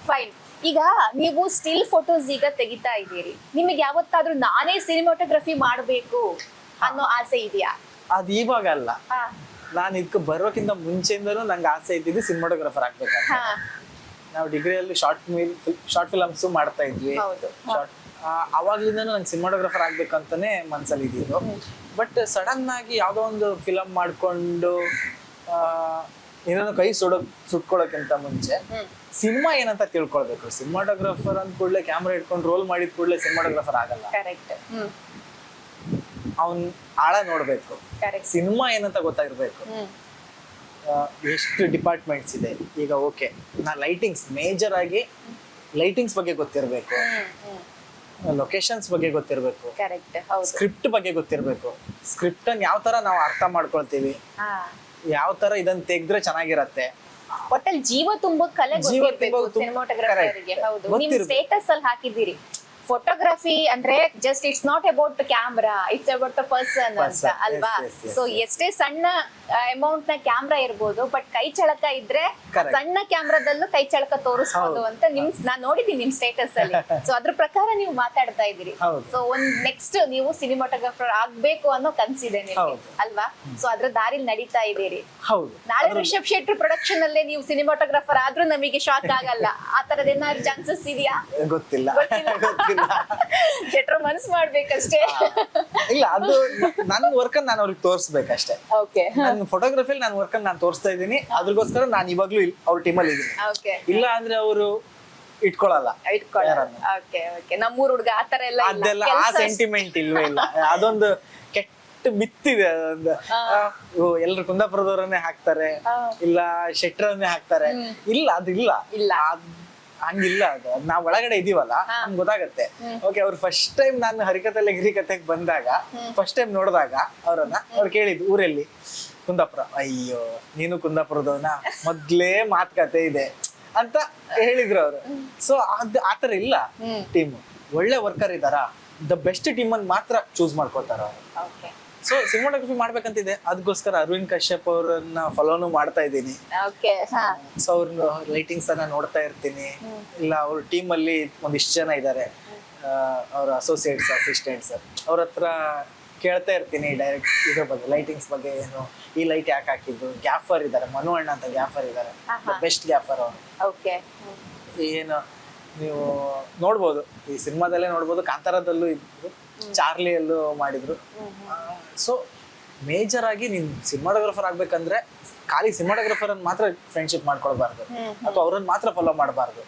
ಫೈನ್. ಈಗ ನೀವು ಸ್ಟಿಲ್ ಫೋಟೋಸ್ ಈಗ ತೆಗಿತಾ ಇದ್ದೀರಿ, ನಿಮಗೆ ಯಾವತ್ತಾದ್ರೂ ನಾನೇ ಸಿನಿಮಾಟೋಗ್ರಫಿ ಮಾಡ್ಬೇಕು ಅನ್ನೋ ಆಸೆ ಇದೆಯಾ? ಅದು ಇವಾಗ ಅಲ್ಲ, ನಾನು ಇದಕ್ಕೆ ಬರೋಕ್ಕಿಂತ ಮುಂಚೆಯಿಂದನೂ ನಂಗೆ ಆಸೆ ಇದ್ದಿದ್ದು ಸಿನಿಮಾಟೋಗ್ರಫರ್ ಆಗ್ಬೇಕಂತ. ನಾವು ಡಿಗ್ರಿಯಲ್ಲಿ ಶಾರ್ಟ್ ಫಿಲಮ್ಸ್ ಮಾಡ್ತಾ ಇದ್ವಿ. ಅವಾಗ್ಲಿಂದನೂ ನಂಗೆ ಸಿನಿಮಾಟೋಗ್ರಫರ್ ಆಗ್ಬೇಕಂತಾನೆ ಮನ್ಸಲ್ಲಿ ಇದ್ದಿದ್ದು. ಬಟ್ ಸಡನ್ ಆಗಿ ಯಾವ್ದೋ ಒಂದು ಫಿಲಮ್ ಮಾಡ್ಕೊಂಡು ಏನೇನೋ ಕೈ ಸುಟ್ಕೊಳ್ಳೋಕ್ಕಿಂತ ಮುಂಚೆ ಸಿನಿಮಾ ಏನಂತ ತಿಳ್ಕೊಳ್ಬೇಕು. ಸಿನಿಮಾಟೋಗ್ರಫರ್ ಅಂದ ಕೂಡಲೇ ಕ್ಯಾಮ್ರಾ ಇಟ್ಕೊಂಡು ರೋಲ್ ಮಾಡಿದ ಕೂಡಲೇ ಸಿನಿಮಾಟೋಗ್ರಫರ್ ಆಗಲ್ಲ. ಅವನ್ ಆಳ ನೋಡ್ಬೇಕು, ಸಿನಿಮಾ ಏನಂತ ಗೊತ್ತಾಗಿರ್ಬೇಕು, ಎಷ್ಟು ಡಿಪಾರ್ಟ್ಮೆಂಟ್ಸ್ ಇದೆ. ಈಗ ಓಕೆ, ನಾ ಲೈಟಿಂಗ್ಸ್, ಮೇಜರ್ ಆಗಿ ಲೈಟಿಂಗ್ಸ್ ಬಗ್ಗೆ ಗೊತ್ತಿರ್ಬೇಕು, ಲೊಕೇಶನ್ಸ್ ಬಗ್ಗೆ ಗೊತ್ತಿರ್ಬೇಕು, ಸ್ಕ್ರಿಪ್ಟ್ ಬಗ್ಗೆ ಗೊತ್ತಿರ್ಬೇಕು. ಸ್ಕ್ರಿಪ್ಟ್ ಅನ್ನ ಯಾವ ತರ ನಾವು ಅರ್ಥ ಮಾಡ್ಕೊಳ್ತೀವಿ, ಯಾವ ತರ ಇದನ್ನ ತೆಗ್ದ್ರೆ ಚೆನ್ನಾಗಿರತ್ತೆ, ಒಟ್ಟಲ್ಲಿ ಜೀವ ತುಂಬೋ ಕಲೆ ಗೊತ್ತಿರ್ಬೇಕು ಸಿನಿಮಾಟೋಗ್ರಫರ್ಗೆ. ಹೌದು, ನೀವು ಸ್ಟೇಟಸ್ ಅಲ್ಲಿ ಹಾಕಿದ್ದೀರಿ ಫೋಟೋಗ್ರಫಿ ಅಂದ್ರೆ just it's not about camera, it's about the person ಅಂತ ಅಲ್ವಾ? ಸೊ ಎಷ್ಟೇ ಸಣ್ಣ ಅಮೌಂಟ್ ನ ಕ್ಯಾಮ್ರಾ ಇರ್ಬೋದು, ಬಟ್ ಕೈ ಚಳಕ ಇದ್ರೆ ಸಣ್ಣ ಕ್ಯಾಮ್ರಾದಲ್ಲೂ ಕೈ ಚಳಕ ತೋರಿಸ್ಬೋದು ಅಂತ ನಾನ್ ನೋಡಿದೀನಿ ನಿಮ್ ಸ್ಟೇಟಸ್ ಅಲ್ಲಿ. ಸೊ ಅದ್ರ ಪ್ರಕಾರ ನೀವು ಮಾತಾಡ್ತಾ ಇದ್ದೀರಿ. ಸೊ ಒಂದ್ ನೆಕ್ಸ್ಟ್ ನೀವು ಸಿನಿಮಾಟೋಗ್ರಫರ್ ಆಗ್ಬೇಕು ಅನ್ನೋ ಕನ್ಸಿದೆ ನಿಮ್ಗೆ ಅಲ್ವಾ? ಸೊ ಅದ್ರ ದಾರಿಲಿ ನಡೀತಾ ಇದ್ದೀರಿ. ನಾಳೆ ರಿಷಬ್ ಶೆಟ್ಟಿ ಪ್ರೊಡಕ್ಷನ್ ಅಲ್ಲೇ ನೀವು ಸಿನಿಮಾಟೋಗ್ರಫರ್ ಆದ್ರೂ ನಮಗೆ ಶಾಕ್ ಆಗಲ್ಲ. ಆ ತರದ ಏನಾದ್ರು ಚಾನ್ಸಸ್ ಇದೆಯಾ? ಗೊತ್ತಿಲ್ಲ. ಶೆಟ್ರು ಮನ್ಸ್ ಮಾಡ್ಬೇಕಷ್ಟೇ. ಇಲ್ಲ, ಅದು ನನ್ನ ವರ್ಕ್ ನಾನು ಅವ್ರಿಗೆ ತೋರಿಸ್ಬೇಕಷ್ಟೇ. ನನ್ನ ಫೋಟೋಗ್ರಫಿಲಿ ನನ್ನ ವರ್ಕ್ ನಾನು ತೋರಿಸ್ತಾ ಇದ್ದೀನಿ. ಅದ್ರಗೋಸ್ಕರ ನಾನು ಇವಾಗ್ಲೂ ಅವ್ರ ಟೀಮಲ್ಲಿ ಇದ್ದೀನಿ. ಇಲ್ಲ ಅಂದ್ರೆ ಅವರು ಇಟ್ಕೊಳಲ್ಲ. ನಮ್ಮೂರ್ ಹುಡುಗ ಆತರ ಎಲ್ಲ ಅದೆಲ್ಲ ಆ ಸೆಂಟಿಮೆಂಟ್ ಇಲ್ವೇ ಇಲ್ಲ. ಅದೊಂದು ಕೆಟ್ಟ ಮಿತ್ತಿದೆ. ಅದೊಂದು ಎಲ್ರು ಕುಂದಾಪುರದವರನ್ನೇ ಹಾಕ್ತಾರೆ, ಇಲ್ಲ ಶೆಟ್ರನ್ನೇ ಹಾಕ್ತಾರೆ. ಇಲ್ಲ, ಅದಿಲ್ಲ, ಹಂಗಿಲ್ಲ. ಅದು ನಾವ್ ಒಳಗಡೆ ಇದೀವಲ್ಲ, ನಮ್ಗೆ ಗೊತ್ತಾಗತ್ತೆ. ಓಕೆ, ಅವ್ರು ಫಸ್ಟ್ ಟೈಮ್ ನಾನು ಹರಿಕತೆ ಗಿರಿಕತೆಗೆ ಬಂದಾಗ, ಫಸ್ಟ್ ಟೈಮ್ ನೋಡಿದಾಗ ಅವ್ರು ಕೇಳಿದ್ ಊರಲ್ಲಿ ಕುಂದಾಪುರ. ಅಯ್ಯೋ, ನೀನು ಕುಂದಾಪುರದವನ, ಮೊದ್ಲೇ ಮಾತುಕತೆ ಇದೆ ಅಂತ ಹೇಳಿದ್ರು ಅವರು. ಸೊ ಆತರ ಇಲ್ಲ ಟೀಮ್. ಒಳ್ಳೆ ವರ್ಕರ್ ಇದಾರ, ದ ಬೆಸ್ಟ್ ಟೀಮ್ ಅನ್ನು ಮಾತ್ರ ಚೂಸ್ ಮಾಡ್ಕೊತಾರ ಅವರು. ಸೊ ಸಿನಿಮಾಟೋಗ್ರಫಿ ಮಾಡ್ಬೇಕಂತಿದೆ. ಅದಕ್ಕೋಸ್ಕರ ಅರವಿಂದ್ ಕಶ್ಯಪ್ ಅವರನ್ನ ಫಾಲೋನು ಮಾಡ್ತಾ ಇದ್ದೀನಿ. ಸೊ ಅವ್ರ ಲೈಟಿಂಗ್ಸ್ ಅನ್ನ ನೋಡ್ತಾ ಇರ್ತೀನಿ. ಇಲ್ಲ, ಅವ್ರ ಟೀಮ್ ಅಲ್ಲಿ ಒಂದಿಷ್ಟು ಜನ ಇದ್ದಾರೆ, ಅವ್ರ ಅಸೋಸಿಯೇಟ್ಸ್, ಅಸಿಸ್ಟೆಂಟ್ಸ್. ಅವ್ರ ಹತ್ರ ಕೇಳ್ತಾ ಇರ್ತೀನಿ ಡೈರೆಕ್ಟ್ ಇದ್ರ ಬಗ್ಗೆ, ಲೈಟಿಂಗ್ಸ್ ಬಗ್ಗೆ. ಏನು ಈ ಲೈಟ್ ಯಾಕೆ ಹಾಕಿದ್ದು. ಗ್ಯಾಫರ್ ಇದ್ದಾರೆ, ಮನು ಅಣ್ಣ ಅಂತ ಗ್ಯಾಫರ್ ಇದ್ದಾರೆ, ಬೆಸ್ಟ್ ಗ್ಯಾಫರ್ ಅವರು. ಏನು ನೀವು ನೋಡ್ಬೋದು, ಈ ಸಿನಿಮಾದಲ್ಲೇ ನೋಡ್ಬೋದು, ಕಾಂತಾರದಲ್ಲೂ ಇದ್ರು, ಚಾರ್ಲಿಯಲ್ಲೂ ಮಾಡಿದ್ರು. ಸೊ ಮೇಜರ್ ಆಗಿ ನೀನ್ ಸಿನಿಮಾಟೋಗ್ರಫರ್ ಆಗ್ಬೇಕಂದ್ರೆ ಖಾಲಿ ಸಿನಿಮಾಟೋಗ್ರಫರ್ ಅನ್ನು ಮಾತ್ರ ಫ್ರೆಂಡ್ಶಿಪ್ ಮಾಡ್ಕೊಳ್ಬಾರ್ದು, ಅಥವಾ ಅವ್ರನ್ನ ಮಾತ್ರ ಫಾಲೋ ಮಾಡಬಾರ್ದು.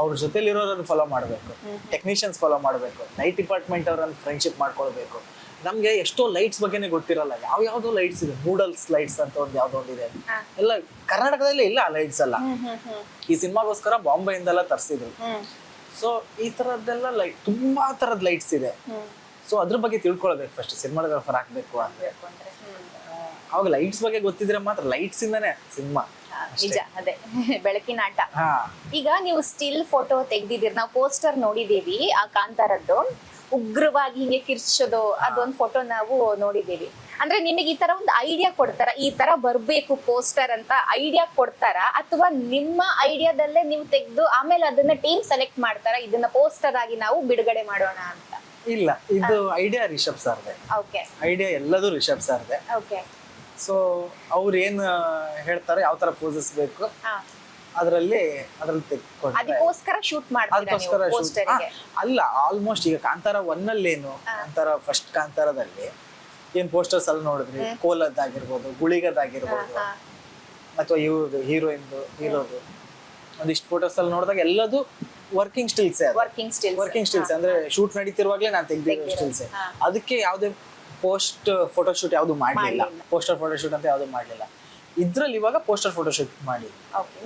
ಅವ್ರ ಜೊತೆಲಿರೋರನ್ನ ಫಾಲೋ ಮಾಡಬೇಕು, ಟೆಕ್ನಿಷಿಯನ್ಸ್ ಫಾಲೋ ಮಾಡಬೇಕು, ಲೈಟ್ ಡಿಪಾರ್ಟ್ಮೆಂಟ್ ಅವ್ರನ್ನ ಫ್ರೆಂಡ್ಶಿಪ್ ಮಾಡ್ಕೊಳ್ಬೇಕು. ನಮ್ಗೆ ಎಷ್ಟೋ ಲೈಟ್ಸ್ ಬಗ್ಗೆನೇ ಗೊತ್ತಿರಲ್ಲ. ಯಾವ್ಯಾವ್ದೋ ಲೈಟ್ಸ್ ಇದೆ, ನೂಡಲ್ಸ್ ಲೈಟ್ಸ್ ಅಂತ ಒಂದು ಯಾವ್ದೋ ಒಂದಿದೆ, ಎಲ್ಲ ಕರ್ನಾಟಕದಲ್ಲಿ ಇಲ್ಲ ಆ ಲೈಟ್ಸ್ ಎಲ್ಲ. ಈ ಸಿನಿಮಾಗೋಸ್ಕರ ಬಾಂಬೆಯಿಂದೆಲ್ಲ ತರಿಸಿದ್ರು. ಸೊ ಈ ತರದ್ದೆಲ್ಲ ಲೈಟ್, ತುಂಬಾ ತರದ್ ಲೈಟ್ಸ್ ಇದೆ. ಸೊ ಅದ್ರ ಬಗ್ಗೆ ತಿಳ್ಕೊಳ್ಬೇಕು ಫಸ್ಟ್, ಸಿನಿಮಾಟೋಗ್ರಫರ್ ಆಗ್ಬೇಕು ಅಂದ್ರೆ. ಅವಾಗ ಲೈಟ್ಸ್ ಬಗ್ಗೆ ಗೊತ್ತಿದ್ರೆ ಮಾತ್ರ, ಲೈಟ್ಸ್ ಇಂದಾನೆ ಸಿನಿಮಾ. ನಿಜ, ಅದೇ ಬೆಳಕಿನ ಆಟ. ಈಗ ನೀವು ಸ್ಟಿಲ್ ಫೋಟೋ ತೆಗ್ದಿದ್ದೀರಿ, ನಾವು ಪೋಸ್ಟರ್ ನೋಡಿದೀವಿ ಆ ಕಾಂತಾರದ್ದು. ಉಗ್ರವಾಗಿ ಹಿಂಗೆ ಕಿರ್ಚೋದು, ಅದೊಂದು ಫೋಟೋ ನಾವು ನೋಡಿದೀವಿ. ಅಂದ್ರೆ ನಿಮಗೆ ಈ ತರ ಒಂದು ಐಡಿಯಾ ಕೊಡ್ತಾರ, ಈ ತರ ಬರ್ಬೇಕು ಪೋಸ್ಟರ್ ಅಂತ ಐಡಿಯಾ ಕೊಡ್ತಾರ, ಅಥವಾ ನಿಮ್ಮ ಐಡಿಯಾದಲ್ಲೇ ನೀವು ತೆಗೆದು ಆಮೇಲೆ ಅದನ್ನ ಟೀಮ್ ಸೆಲೆಕ್ಟ್ ಮಾಡ್ತಾರ, ಇದನ್ನ ಪೋಸ್ಟರ್ ಆಗಿ ನಾವು ಬಿಡುಗಡೆ ಮಾಡೋಣ ಅಂತ? ಇಲ್ಲ, ಇದು ಐಡಿಯಾ ರಿಷಬ್ ಸರ್ದೆ. ಐಡಿಯಾ ಎಲ್ಲದೂ ರಿಷಬ್ ಸರ್ದೆ. ಸೊ ಅವ್ರು ಏನ್ ಹೇಳ್ತಾರೆ, ಯಾವ ತರ ಪೋಸಸ್ ಬೇಕು, ಅದ್ರಲ್ಲಿ ಅದಕ್ಕೋಸ್ಕರ ಶೂಟ್ ಮಾಡ್ತಾರೆ. ಅಲ್ಲ, ಆಲ್ಮೋಸ್ಟ್ ಈಗ ಕಾಂತಾರ 1 ಅಲ್ಲೇನು, ಕಾಂತಾರ ಫಸ್ಟ್ ಕಾಂತಾರದಲ್ಲಿ ಏನ್ ಪೋಸ್ಟರ್ಸ್ ಅಲ್ಲಿ ನೋಡಿದ್ರಿ, ಕೋಲದ್ದಾಗಿರ್ಬೋದು, ಗುಳಿಗದಾಗಿರ್ಬೋದು, ಅಥವಾ ಇವ್ರದ್ದು ಹೀರೋದು ಒಂದಿಷ್ಟು ಫೋಟೋಸ್ ಅಲ್ಲಿ ನೋಡಿದಾಗ ಎಲ್ಲದು ವರ್ಕಿಂಗ್ ಸ್ಟಿಲ್ಸ್ ಅಂದ್ರೆ ಶೂಟ್ ನಡೀತಿರುವಾಗ್ಲೇ ನಾನು ತೆಗ್ದಿರೋ ಸ್ಟಿಲ್ಸ್. ಅದಕ್ಕೆ ಯಾವ್ದೇ ಪೋಸ್ಟ್ ಫೋಟೋಶೂಟ್ ಯಾವ್ದು ಮಾಡ್ಲಿಲ್ಲ, ಪೋಸ್ಟರ್ ಫೋಟೋಶೂಟ್ ಅಂತ ಯಾವ್ದು ಮಾಡ್ಲಿಲ್ಲ. ಇದ್ರಲ್ಲಿ ಇವಾಗ ಪೋಸ್ಟರ್ ಫೋಟೋಶೂಟ್ ಮಾಡಿ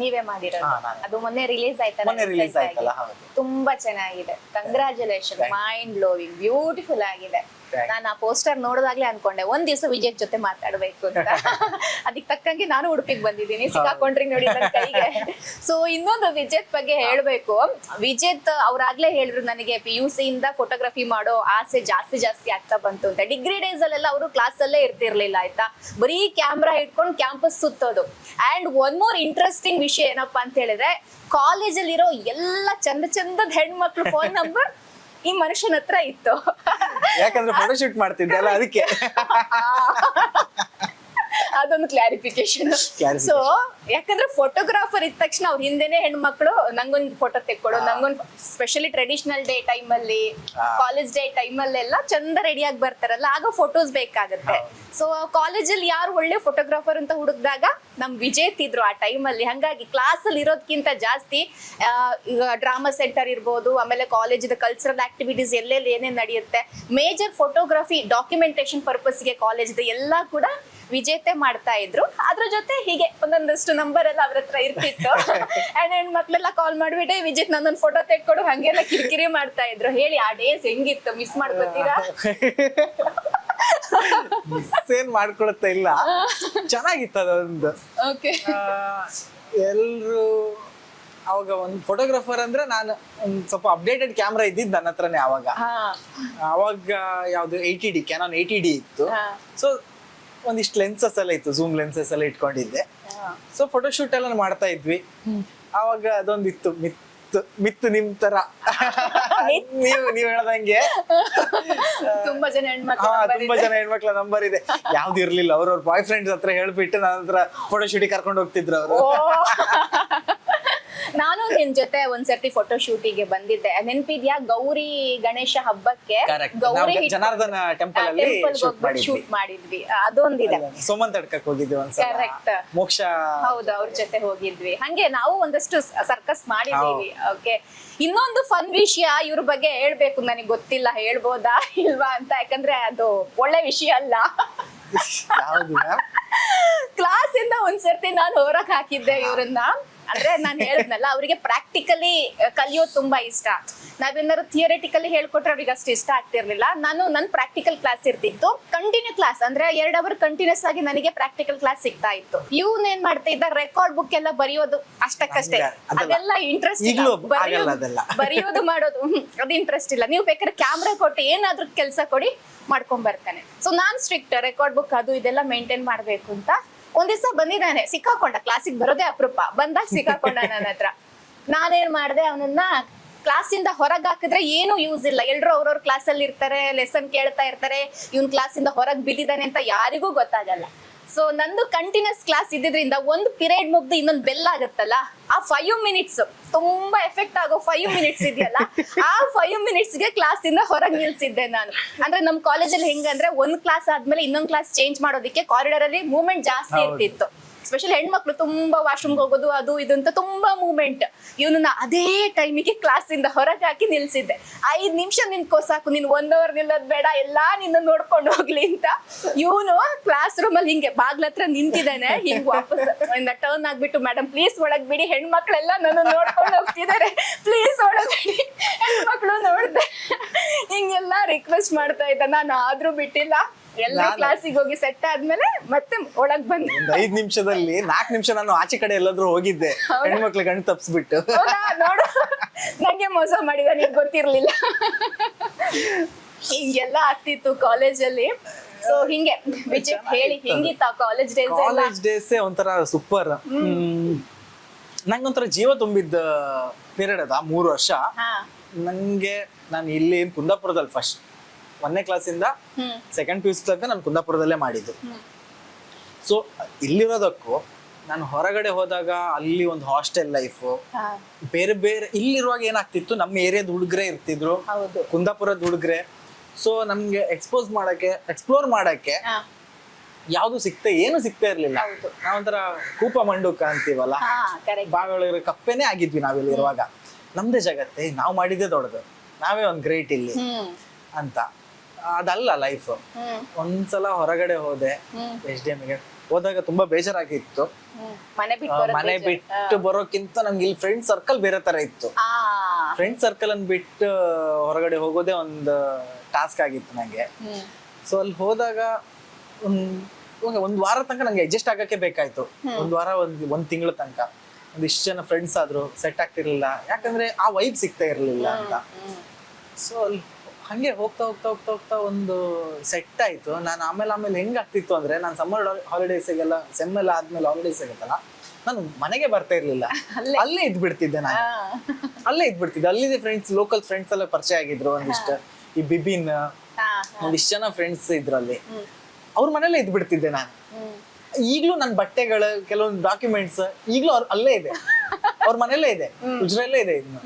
ನೀವೇ ಮಾಡಿರೋದು. ಅದು ಮೊನ್ನೆ ರಿಲೀಸ್ ಆಯ್ತಲ್ಲ. ತುಂಬಾ ಚೆನ್ನಾಗಿದೆ, ಕಂಗ್ರಾಚುಲೇಷನ್. ಮೈಂಡ್ ಬ್ಲೋವಿಂಗ್, ಬ್ಯೂಟಿಫುಲ್ ಆಗಿದೆ. ನಾನು ಆ ಪೋಸ್ಟರ್ ನೋಡಿದಾಗ್ಲೇ ಅನ್ಕೊಂಡೆ ಒಂದ್ ದಿವಸ ವಿಜಯ್ ಜೊತೆ ಮಾತಾಡ್ಬೇಕು ಅಂತ. ಅದಕ್ಕೆ ತಕ್ಕಂಗೆ ನಾನು ಉಡುಪಿಗೆ ಬಂದಿದ್ದೀನಿ, ಸಿಕ್ಕಾಕೊಂಡ್ರಿ ನೋಡಿ ನನ್ನ ಕೈಗೆ. ಸೊ ಇನ್ನೊಂದು ವಿಜೇತ್ ಬಗ್ಗೆ ಹೇಳ್ಬೇಕು. ವಿಜೇತ್ ಅವ್ರಾಗ್ಲೇ ಹೇಳಿದ್ರು ನನಗೆ PUC ಇಂದ ಫೋಟೋಗ್ರಫಿ ಮಾಡೋ ಆಸೆ ಜಾಸ್ತಿ ಆಗ್ತಾ ಬಂತು ಅಂತ. ಡಿಗ್ರಿ ಡೇಸ್ ಅಲ್ಲೆಲ್ಲ ಅವರು ಕ್ಲಾಸ್ ಅಲ್ಲೇ ಇರ್ತಿರ್ಲಿಲ್ಲ ಆಯ್ತಾ, ಬರೀ ಕ್ಯಾಮ್ರಾ ಇಟ್ಕೊಂಡು ಕ್ಯಾಂಪಸ್ ಸುತ್ತೋದು. ಅಂಡ್ ಒನ್ ಮೋರ್ ಇಂಟ್ರೆಸ್ಟಿಂಗ್ ವಿಷಯ ಏನಪ್ಪಾ ಅಂತ ಹೇಳಿದ್ರೆ, ಕಾಲೇಜಲ್ಲಿರೋ ಎಲ್ಲ ಚಂದದ ಹೆಣ್ಮಕ್ಳು ಫೋನ್ ನಂಬರ್ ಈ ಮನುಷ್ಯನ ಹತ್ರ ಇತ್ತು. ಯಾಕಂದ್ರೆ ಫೋಟೋ ಶೂಟ್ ಮಾಡ್ತಿದ್ದೆ ಅಲ್ಲ, ಅದಕ್ಕೆ. ಅದೊಂದು ಕ್ಲಾರಿಫಿಕೇಶನ್. ಸೊ ಯಾಕಂದ್ರೆ ಫೋಟೋಗ್ರಾಫರ್ ಇದ್ದ ತಕ್ಷಣ ಅವ್ರ ಹಿಂದೆನೆ ಹೆಣ್ಮಕ್ಳು ನಂಗೊಂದು ಫೋಟೋ ತೆಕ್ಕೊಡು, ನಂಗೊಂದು ಸ್ಪೆಷಲಿ ಟ್ರೆಡಿಷನಲ್ ಡೇ ಟೈಮ್ ಅಲ್ಲಿ, ಕಾಲೇಜ್ ಡೇ ಟೈಮ್ ಅಲ್ಲೆಲ್ಲ ಚಂದ ರೆಡಿಯಾಗಿ ಬರ್ತಾರಲ್ಲ, ಆಗ ಫೋಟೋಸ್ ಬೇಕಾಗತ್ತೆ. ಸೊ ಕಾಲೇಜಲ್ಲಿ ಯಾರು ಒಳ್ಳೆ ಫೋಟೋಗ್ರಾಫರ್ ಅಂತ ಹುಡುಕ್ದಾಗ ನಮ್ ವಿಜೇತ್ ಇದ್ರು ಆ ಟೈಮ್ ಅಲ್ಲಿ. ಹಂಗಾಗಿ ಕ್ಲಾಸ್ ಅಲ್ಲಿ ಇರೋದ್ಕಿಂತ ಜಾಸ್ತಿ ಈಗ ಡ್ರಾಮಾ ಸೆಂಟರ್ ಇರ್ಬೋದು, ಆಮೇಲೆ ಕಾಲೇಜ್ ಕಲ್ಚರಲ್ ಆಕ್ಟಿವಿಟೀಸ್ ಎಲ್ಲೆಲ್ಲಿ ಏನೇನ್ ನಡೆಯುತ್ತೆ, ಮೇಜರ್ ಫೋಟೋಗ್ರಫಿ ಡಾಕ್ಯುಮೆಂಟೇಶನ್ ಪರ್ಪಸ್ಗೆ ಕಾಲೇಜ್ ಎಲ್ಲ ಕೂಡ ವಿಜೇತೆ ಮಾಡ್ತಾ ಇದ್ರು. ಅದ್ರ ಜೊತೆ ಹೀಗೆ ಒಂದೊಂದಷ್ಟು ನಂಬರ್ ಎಲ್ಲ ಅವ್ರ ಹತ್ರ ಇರ್ತಿತ್ತು. ಅಂಡ್ ಹೆಣ್ಮಕ್ಳೆಲ್ಲ ಕಾಲ್ ಮಾಡ್ಬಿಟ್ಟೆ ವಿಜೇತ್ ನಂದೊಂದು ಫೋಟೋ ತೆಕ್ಕೊಡು, ಹಂಗೆಲ್ಲ ಕಿರಿಕಿರಿ ಮಾಡ್ತಾ ಇದ್ರು. ಹೇಳಿ ಆ ಡೇಸ್ ಹೆಂಗಿತ್ತು, ಮಿಸ್ ಮಾಡ್ಕೊತೀರಾ? ಏನ್ ಮಾಡ್ಕೊಳತ್ತ ಇಲ್ಲ, ಚೆನ್ನಾಗಿತ್ತು ಅದೊಂದು. ಎಲ್ರು ಅವಾಗ ಒಂದು ಫೋಟೋಗ್ರಾಫರ್ ಅಂದ್ರೆ ನಾನು ಒಂದ್ ಸ್ವಲ್ಪ ಅಪ್ಡೇಟೆಡ್ ಕ್ಯಾಮ್ರಾ ಇದ್ದಿದ್ದು ನನ್ನ ಹತ್ರನೇ ಅವಾಗ ಯಾವ್ದು 80D ಕ್ಯಾನನ್ 80D ಇತ್ತು. ಸೊ ಒಂದಿಷ್ಟು ಲೆನ್ಸಸ್ ಎಲ್ಲ ಇತ್ತು, ಝೂಮ್ ಲೆನ್ಸಸ್ ಎಲ್ಲ ಇಟ್ಕೊಂಡಿದ್ದೆ. ಸೊ ಫೋಟೋ ಶೂಟ್ ಎಲ್ಲ ಮಾಡ್ತಾ ಇದ್ವಿ. ಅವಾಗ ಅದೊಂದಿತ್ತು ಮಿತ್ತು ನಿಮ್ ತರ ನೀವ್ ಹೇಳ್ದಂಗೆ ತುಂಬಾ ಜನ ಹೆಣ್ಮಕ್ಳ ನಂಬರ್ ಇದೆ. ಯಾವ್ದು ಇರ್ಲಿಲ್ಲ, ಅವ್ರವ್ರ ಬಾಯ್ ಫ್ರೆಂಡ್ಸ್ ಹತ್ರ ಹೇಳ್ಬಿಟ್ಟು ನನ್ನ ಹತ್ರ ಫೋಟೋ ಶೂಟಿಗೆ ಕರ್ಕೊಂಡು ಹೋಗ್ತಿದ್ರು ಅವರು. ನಾನು ನಿನ್ ಜೊತೆ ಒಂದ್ಸರ್ತಿ ಫೋಟೋ ಶೂಟಿಗೆ ಬಂದಿದ್ದೆ, ನೆನ್ಪಿದ್ಯಾ? ಗೌರಿ ಗಣೇಶ ಹಬ್ಬಕ್ಕೆ ಗೌರಿ ಜನಾರ್ದನ ಟೆಂಪಲ್ ಅಲ್ಲಿ ಶೂಟ್ ಮಾಡಿದ್ವಿ. ಅದೊಂದಿದೆ. ಸೋಮನ್ ತಡ್ಕಕ್ ಹೋಗಿದ್ವಿ ಒಂದ್ಸಲ. ಕರೆಕ್ಟ್. ಮೋಕ್ಷ ಹೌದು, ಅವ್ರ ಜೊತೆ ಹೋಗಿದ್ವಿ. ಹಂಗೆ ನಾವು ಒಂದಷ್ಟು ಸರ್ಕಸ್ ಮಾಡಿದೀವಿ. ಓಕೆ, ಇನ್ನೊಂದು ಫನ್ ವಿಷಯ ಇವ್ರ ಬಗ್ಗೆ ಹೇಳ್ಬೇಕು, ನನಗೆ ಗೊತ್ತಿಲ್ಲ ಹೇಳ್ಬೋದಾ ಇಲ್ವಾ ಅಂತ, ಯಾಕಂದ್ರೆ ಅದು ಒಳ್ಳೆ ವಿಷಯ ಅಲ್ಲ. ಕ್ಲಾಸ್ ಇಂದ ಒಂದ್ಸರ್ತಿ ನಾನು ಹೊರಗ್ ಹಾಕಿದ್ದೆ ಇವ್ರನ್ನ. ಅಂದ್ರೆ ನಾನು ಹೇಳಿದ್ನಲ್ಲ, ಅವರಿಗೆ ಪ್ರಾಕ್ಟಿಕಲಿ ಕಲಿಯೋದು ತುಂಬಾ ಇಷ್ಟ. ನಾವೇನಾದ್ರು ಥಿಯರಿಟಿಕಲಿ ಹೇಳ್ಕೊಟ್ರೆ ಅವ್ರಿಗೆ ಅಷ್ಟು ಇಷ್ಟ ಆಗ್ತಿರ್ಲಿಲ್ಲ. ನನ್ನ ಪ್ರಾಕ್ಟಿಕಲ್ ಕ್ಲಾಸ್ ಇರ್ತಿತ್ತು, ಕಂಟಿನ್ಯೂ ಕ್ಲಾಸ್ ಅಂದ್ರೆ 2 ಅವರ್ ಕಂಟಿನ್ಯೂಸ್ ಆಗಿ ನನಗೆ ಪ್ರಾಕ್ಟಿಕಲ್ ಕ್ಲಾಸ್ ಸಿಗ್ತಾ ಇತ್ತು. ಇವ್ನ ಏನ್ ಮಾಡ್ತಾ ಇದ್ದ, ರೆಕಾರ್ಡ್ ಬುಕ್ ಎಲ್ಲ ಬರೆಯೋದು ಅಷ್ಟಕ್ಕಷ್ಟೇ. ಅದೆಲ್ಲ ಇಂಟ್ರೆಸ್ಟ್ ಇಲ್ಲ, ಬರೆಯೋದು ಮಾಡೋದು ಅದು ಇಂಟ್ರೆಸ್ಟ್ ಇಲ್ಲ. ನೀವು ಬೇಕಾದ್ರೆ ಕ್ಯಾಮ್ರಾ ಕೊಟ್ಟು ಏನಾದ್ರೂ ಕೆಲಸ ಕೊಡಿ ಮಾಡ್ಕೊಂಡ್ ಬರ್ತಾನೆ. ಸೊ ನಾನ್ ಸ್ಟ್ರಿಕ್ಟ್, ರೆಕಾರ್ಡ್ ಬುಕ್ ಅದು ಇದೆಲ್ಲ ಮೇಂಟೈನ್ ಮಾಡ್ಬೇಕು ಅಂತ. ಒಂದ್ ದಿವಸ ಬಂದಿದ್ದಾನೆ, ಸಿಕ್ಕಾಕೊಂಡ. ಕ್ಲಾಸಿಗೆ ಬರೋದೇ ಅಪರೂಪ, ಬಂದಾಗ ಸಿಕ್ಕಾಕೊಂಡ ನನ್ನ ಹತ್ರ. ನಾನೇನ್ ಮಾಡ್ದೆ, ಅವನನ್ನ ಕ್ಲಾಸಿಂದ ಹೊರಗ್ ಹಾಕಿದ್ರೆ ಏನು ಯೂಸ್ ಇಲ್ಲ. ಎಲ್ರು ಅವ್ರವ್ರ ಕ್ಲಾಸಲ್ಲಿ ಇರ್ತಾರೆ, ಲೆಸನ್ ಕೇಳ್ತಾ ಇರ್ತಾರೆ. ಇವ್ನ್ ಕ್ಲಾಸಿಂದ ಹೊರಗ್ ಬಿದ್ದಿದ್ದಾನೆ ಅಂತ ಯಾರಿಗೂ ಗೊತ್ತಾಗಲ್ಲ. ಸೊ ನಂದು ಕಂಟಿನ್ಯೂಸ್ ಕ್ಲಾಸ್ ಇದ್ದಿದ್ರಿಂದ ಒಂದು ಪಿರಿಯಡ್ ಮುಗ್ದು ಇನ್ನೊಂದು ಬೆಲ್ ಆಗುತ್ತಲ್ಲ, ಆ 5 ಮಿನಿಟ್ಸ್ ತುಂಬಾ ಎಫೆಕ್ಟ್ ಆಗೋ 5 ಮಿನಿಟ್ಸ್ ಇದೆಯಲ್ಲ, ಆ 5 ಮಿನಿಟ್ಸ್ಗೆ ಕ್ಲಾಸ್ ಇಂದ ಹೊರಗೆ ನಿಲ್ಸಿದ್ದೆ ನಾನು. ಅಂದ್ರೆ ನಮ್ ಕಾಲೇಜಲ್ಲಿ ಹೆಂಗಂದ್ರೆ ಒಂದ್ ಕ್ಲಾಸ್ ಆದ್ಮೇಲೆ ಇನ್ನೊಂದ್ ಕ್ಲಾಸ್ ಚೇಂಜ್ ಮಾಡೋದಕ್ಕೆ ಕಾರಿಡಾರ್ ಅಲ್ಲಿ ಮೂವ್ಮೆಂಟ್ ಜಾಸ್ತಿ ಇರ್ತಿತ್ತು. ಸ್ಪೆಷಲಿ ಹೆಣ್ಮಕ್ಳು ತುಂಬಾ ವಾಶ್ರೂಮ್ ಹೋಗೋದು ಅದು ಇದು ಅಂತ ತುಂಬಾ ಮೂವ್ಮೆಂಟ್. ಇವನನ್ನ ಅದೇ ಟೈಮಿಗೆ ಕ್ಲಾಸ್ ಇಂದ ಹೊರಗೆ ಹಾಕಿ ನಿಲ್ಸಿದ್ದೆ. 5 ನಿಮಿಷ ನಿನ್ಕೋ ಸಾಕು, ನೀನ್ 1 ಅವರ್ ನಿಲ್ಲೋದ್ ಬೇಡ, ಎಲ್ಲಾ ನಿನ್ನ ನೋಡ್ಕೊಂಡು ಹೋಗ್ಲಿ ಅಂತ. ಇವನು ಕ್ಲಾಸ್ ರೂಮ್ ಅಲ್ಲಿ ಹಿಂಗೆ ಬಾಗ್ಲತ್ರ ನಿಂತಿದ್ದಾನೆ, ಹಿಂಗ್ ವಾಪಸ್ ಟರ್ನ್ ಆಗ್ಬಿಟ್ಟು, ಮೇಡಮ್ ಪ್ಲೀಸ್ ಒಳಗ್ ಬಿಡಿ, ಹೆಣ್ಮಕ್ಳೆಲ್ಲ ನನ್ನ ನೋಡ್ಕೊಂಡು ಹೋಗ್ತಿದ್ದಾರೆ, ಪ್ಲೀಸ್ ಒಳಗ್ ಬಿಡಿ. ಹೆಣ್ಮಕ್ಳು ನೋಡ್ದೆ ಹಿಂಗೆಲ್ಲಾ ರಿಕ್ವೆಸ್ಟ್ ಮಾಡ್ತಾ ಇದ್ದ. ನಾನು ಆದ್ರೂ ಬಿಟ್ಟಿಲ್ಲ. ಎಲ್ಲ ಕ್ಲಾಸಿಗೆ ಹೋಗಿ ಸೆಟ್ ಆದ್ಮೇಲೆ ಮತ್ತೆ ಒಳಗ್ ಬಂದೆ. 5 ನಿಮಿಷದಲ್ಲಿ 4 ನಿಮಿಷ ನಾನು ಆಚೆ ಕಡೆ ಎಲ್ಲಾದ್ರೂ ಹೋಗಿದ್ದೆ, ಹೆಣ್ಮಕ್ಳು ಕಣ್ಣು ತಪ್ಸ್ಬಿಟ್ಟು. ನೋಡು, ನಂಗೆ ಮೋಸ ಮಾಡಿದ, ನಿಂಗೆ ಗೊತ್ತಿರ್ಲಿಲ್ಲ. ಹಿಂಗೆಲ್ಲ ಆಗ್ತಿತ್ತು ಕಾಲೇಜಲ್ಲಿ. ಸೊ ಹಿಂಗೆ ವಿಜಯ್ ಹೇಳಿ, ಹೆಂಗಿತ್ತ ಕಾಲೇಜ್ ಡೇಸ್? ಕಾಲೇಜ್ ಡೇಸ್ ಒಂಥರ ಸೂಪರ್. ನಂಗೊಂಥರ ಜೀವ ತುಂಬಿದ್ದ ಪೀರಿಯಡ್ ಅದ 3 ವರ್ಷ. ನಂಗೆ ನಾನು ಇಲ್ಲಿ ಕುಂದಾಪುರದಲ್ಲಿ ಫಸ್ಟ್ 1ನೇ ಕ್ಲಾಸಿಂದ 2nd PUC ತನಕ ನಾನು ಕುಂದಾಪುರದಲ್ಲೇ ಮಾಡಿದ್ದು. ಸೊ ಇಲ್ಲಿರೋದಕ್ಕೂ ನಾನು ಹೊರಗಡೆ ಹೋದಾಗ ಅಲ್ಲಿ ಒಂದು ಹಾಸ್ಟೆಲ್ ಲೈಫ್ ಬೇರೆ ಬೇರೆ. ಇಲ್ಲಿರುವಾಗ ಏನಾಗ್ತಿತ್ತು, ನಮ್ಮ ಏರಿಯಾದ ಹುಡುಗ್ರೆ ಇರ್ತಿದ್ರು, ಕುಂದಾಪುರದ ಹುಡುಗ್ರೆ. ಸೊ ನಮ್ಗೆ ಎಕ್ಸ್ಪ್ಲೋರ್ ಮಾಡಕ್ಕೆ ಯಾವ್ದು ಏನು ಸಿಗ್ತಾ ಇರ್ಲಿಲ್ಲ. ನಾವೊಂಥರ ಕೂಪ ಮಂಡುಕ ಅಂತೀವಲ್ಲ, ಬಾವಿಯೊಳಗೆ ಕಪ್ಪೆನೇ ಆಗಿದ್ವಿ ನಾವಿಲ್ಲಿ ಇರುವಾಗ. ನಮ್ದೇ ಜಗತ್ತೆ, ನಾವ್ ಮಾಡಿದ್ದೆ ದೊಡ್ಡದು, ನಾವೇ ಒಂದ್ ಗ್ರೇಟ್ ಇಲ್ಲಿ ಅಂತ. ಅದಲ್ಲ ಲೈಫ್. ಒಂದ್ಸಲ ಹೊರಗಡೆ ಹೋದೆ, SDMಗೆ ಹೋದಾಗ ತುಂಬಾ ಬೇಜಾರಾಗಿತ್ತು. ಮನೆ ಬಿಟ್ಟು ಬರೋಕ್ಕಿಂತ ನಮ್ಗೆ ಇಲ್ಲಿ ಫ್ರೆಂಡ್ ಸರ್ಕಲ್ ಬೇರೆ ತರ ಇತ್ತು. ಫ್ರೆಂಡ್ ಸರ್ಕಲ್ ಅನ್ ಬಿಟ್ಟು ಹೊರಗಡೆ ಹೋಗೋದೇ ಒಂದು ಟಾಸ್ಕ್ ಆಗಿತ್ತು ನಂಗೆ. ಸೊ ಅಲ್ಲಿ ಹೋದಾಗ ಒಂದ್ ವಾರ ತನಕ ನಂಗೆ ಅಡ್ಜಸ್ಟ್ ಆಗಕ್ಕೆ ಬೇಕಾಯ್ತು. ಒಂದ್ ವಾರ ಒಂದ್ ತಿಂಗಳ ತನಕ ಒಂದಿಷ್ಟು ಜನ ಫ್ರೆಂಡ್ಸ್ ಆದ್ರು, ಸೆಟ್ ಆಗ್ತಿರ್ಲಿಲ್ಲ, ಯಾಕಂದ್ರೆ ಆ ವೈಬ್ ಸಿಗ್ತಾ ಇರ್ಲಿಲ್ಲ ಅಂತ. ಸೊ ಅಲ್ಲಿ ಹಂಗೆ ಹೋಗ್ತಾ ಹೋಗ್ತಾ ಹೋಗ್ತಾ ಹೋಗ್ತಾ ಒಂದು ಸೆಟ್ ಆಯ್ತು. ನಾನು ಆಮೇಲೆ ಹೆಂಗ್ ಆಗ್ತಿತ್ತು ಅಂದ್ರೆ, ನಾನು ಸಮ್ಮರ್ ಹಾಲಿಡೇಸಿಗೆಲ್ಲ ಸೆಮ್ ಎಲ್ಲ ಆದ್ಮೇಲೆ ಹಾಲಿಡೇಸ್ ಆಗತ್ತಲ್ಲ, ನಾನು ಮನೆಗೆ ಬರ್ತಾ ಇರ್ಲಿಲ್ಲ, ಅಲ್ಲೇ ಇದ್ಬಿಡ್ತಿದ್ದೆ ನಾನು. ಅಲ್ಲೇ ಇದ್ಬಿಡ್ತಿದ್ದೆ. ಅಲ್ಲಿದೆ ಫ್ರೆಂಡ್ಸ್, ಲೋಕಲ್ ಫ್ರೆಂಡ್ಸ್ ಎಲ್ಲ ಪರಿಚಯ ಆಗಿದ್ರು ಒಂದಿಷ್ಟು. ಈ ಬಿಬಿನ್ ಒಂದಿಷ್ಟು ಜನ ಫ್ರೆಂಡ್ಸ್ ಇದ್ರು ಅಲ್ಲಿ, ಅವ್ರ ಮನೇಲೆ ಇದ್ಬಿಡ್ತಿದ್ದೆ ನಾನು. ಈಗ್ಲೂ ನನ್ನ ಬಟ್ಟೆಗಳು, ಕೆಲವೊಂದು ಡಾಕ್ಯುಮೆಂಟ್ಸ್ ಈಗ್ಲೂ ಅಲ್ಲೇ ಇದೆ, ಅವ್ರ ಮನೆಯಲ್ಲೇ ಇದೆ, ಉಜ್ರಲ್ಲೇ ಇದೆ ಇನ್ನು.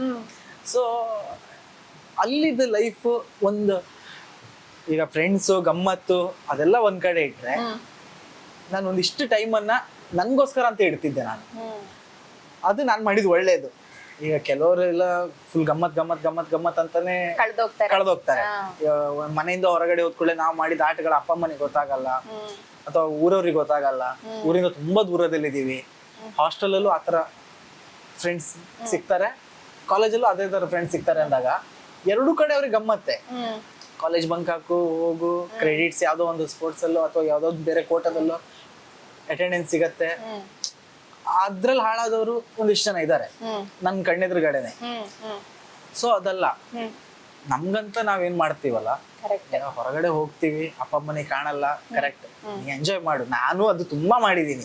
ಸೊ ಅಲ್ಲಿದ್ದ ಲೈಫ್ ಒಂದು, ಈಗ ಫ್ರೆಂಡ್ಸು ಗಮ್ಮತ್ತು ಅದೆಲ್ಲ ಒಂದ್ ಕಡೆ ಇಟ್ರೆ, ನಾನು ಒಂದಿಷ್ಟು ಟೈಮನ್ನ ನನ್ಗೋಸ್ಕರ ಅಂತ ಇಡ್ತಿದ್ದೆ ನಾನು. ಅದು ನಾನ್ ಮಾಡಿದ್ ಒಳ್ಳೇದು. ಈಗ ಕೆಲವರೆಲ್ಲ ಫುಲ್ ಗಮ್ಮತ್ ಅಂತಾನೆ ಕಳೆದೋಗ್ತಾರೆ. ಮನೆಯಿಂದ ಹೊರಗಡೆ ಹೋದ್ಕೊಳ್ಳೆ ನಾವು ಮಾಡಿದ ಆಟಗಳ ಅಪ್ಪ ಅಮ್ಮನಿಗೆ ಗೊತ್ತಾಗಲ್ಲ, ಅಥವಾ ಊರವ್ರಿಗೆ ಗೊತ್ತಾಗಲ್ಲ. ಊರಿಂದ ತುಂಬಾ ದೂರದಲ್ಲಿದ್ದೀವಿ. ಹಾಸ್ಟೆಲಲ್ಲೂ ಆತರ ಫ್ರೆಂಡ್ಸ್ ಸಿಗ್ತಾರೆ, ಕಾಲೇಜಲ್ಲೂ ಅದೇ ತರ ಫ್ರೆಂಡ್ಸ್ ಸಿಗ್ತಾರೆ ಅಂದಾಗ ಎರಡೂ ಕಡೆ ಅವ್ರಿಗೆ ಗಮ್ಮತ್ತೆ. ಕಾಲೇಜ್ ಬಂಕ್ ಹಾಕು, ಹೋಗು, ಕ್ರೆಡಿಟ್ಸ್ ಯಾವ್ದೋ ಒಂದು ಸ್ಪೋರ್ಟ್ಸ್ ಅಲ್ಲೋ ಅಥವಾ ಯಾವ್ದೋ ಬೇರೆ ಕೋಟದಲ್ಲೋ ಅಟೆಂಡೆನ್ಸ್ ಸಿಗತ್ತೆ. ಅದ್ರಲ್ಲಿ ಹಾಳಾದವರು ಒಂದಿಷ್ಟು ಜನ ಇದ್ದಾರೆ ನನ್ ಕಣ್ಣೆದುರುಗಡೆನೆ. ಸೊ ಅದಲ್ಲ, ನಮ್ಗಂತ ನಾವೇನ್ ಮಾಡ್ತೀವಲ್ಲ, ಹೊರಗಡೆ ಹೋಗ್ತೀವಿ, ಅಪ್ಪ ಅಮ್ಮನಿಗೆ ಕಾಣಲ್ಲ, ಕರೆಕ್ಟ್, ನೀ ಎಂಜಾಯ್ ಮಾಡು. ನಾನು ಅದು ತುಂಬಾ ಮಾಡಿದೀನಿ.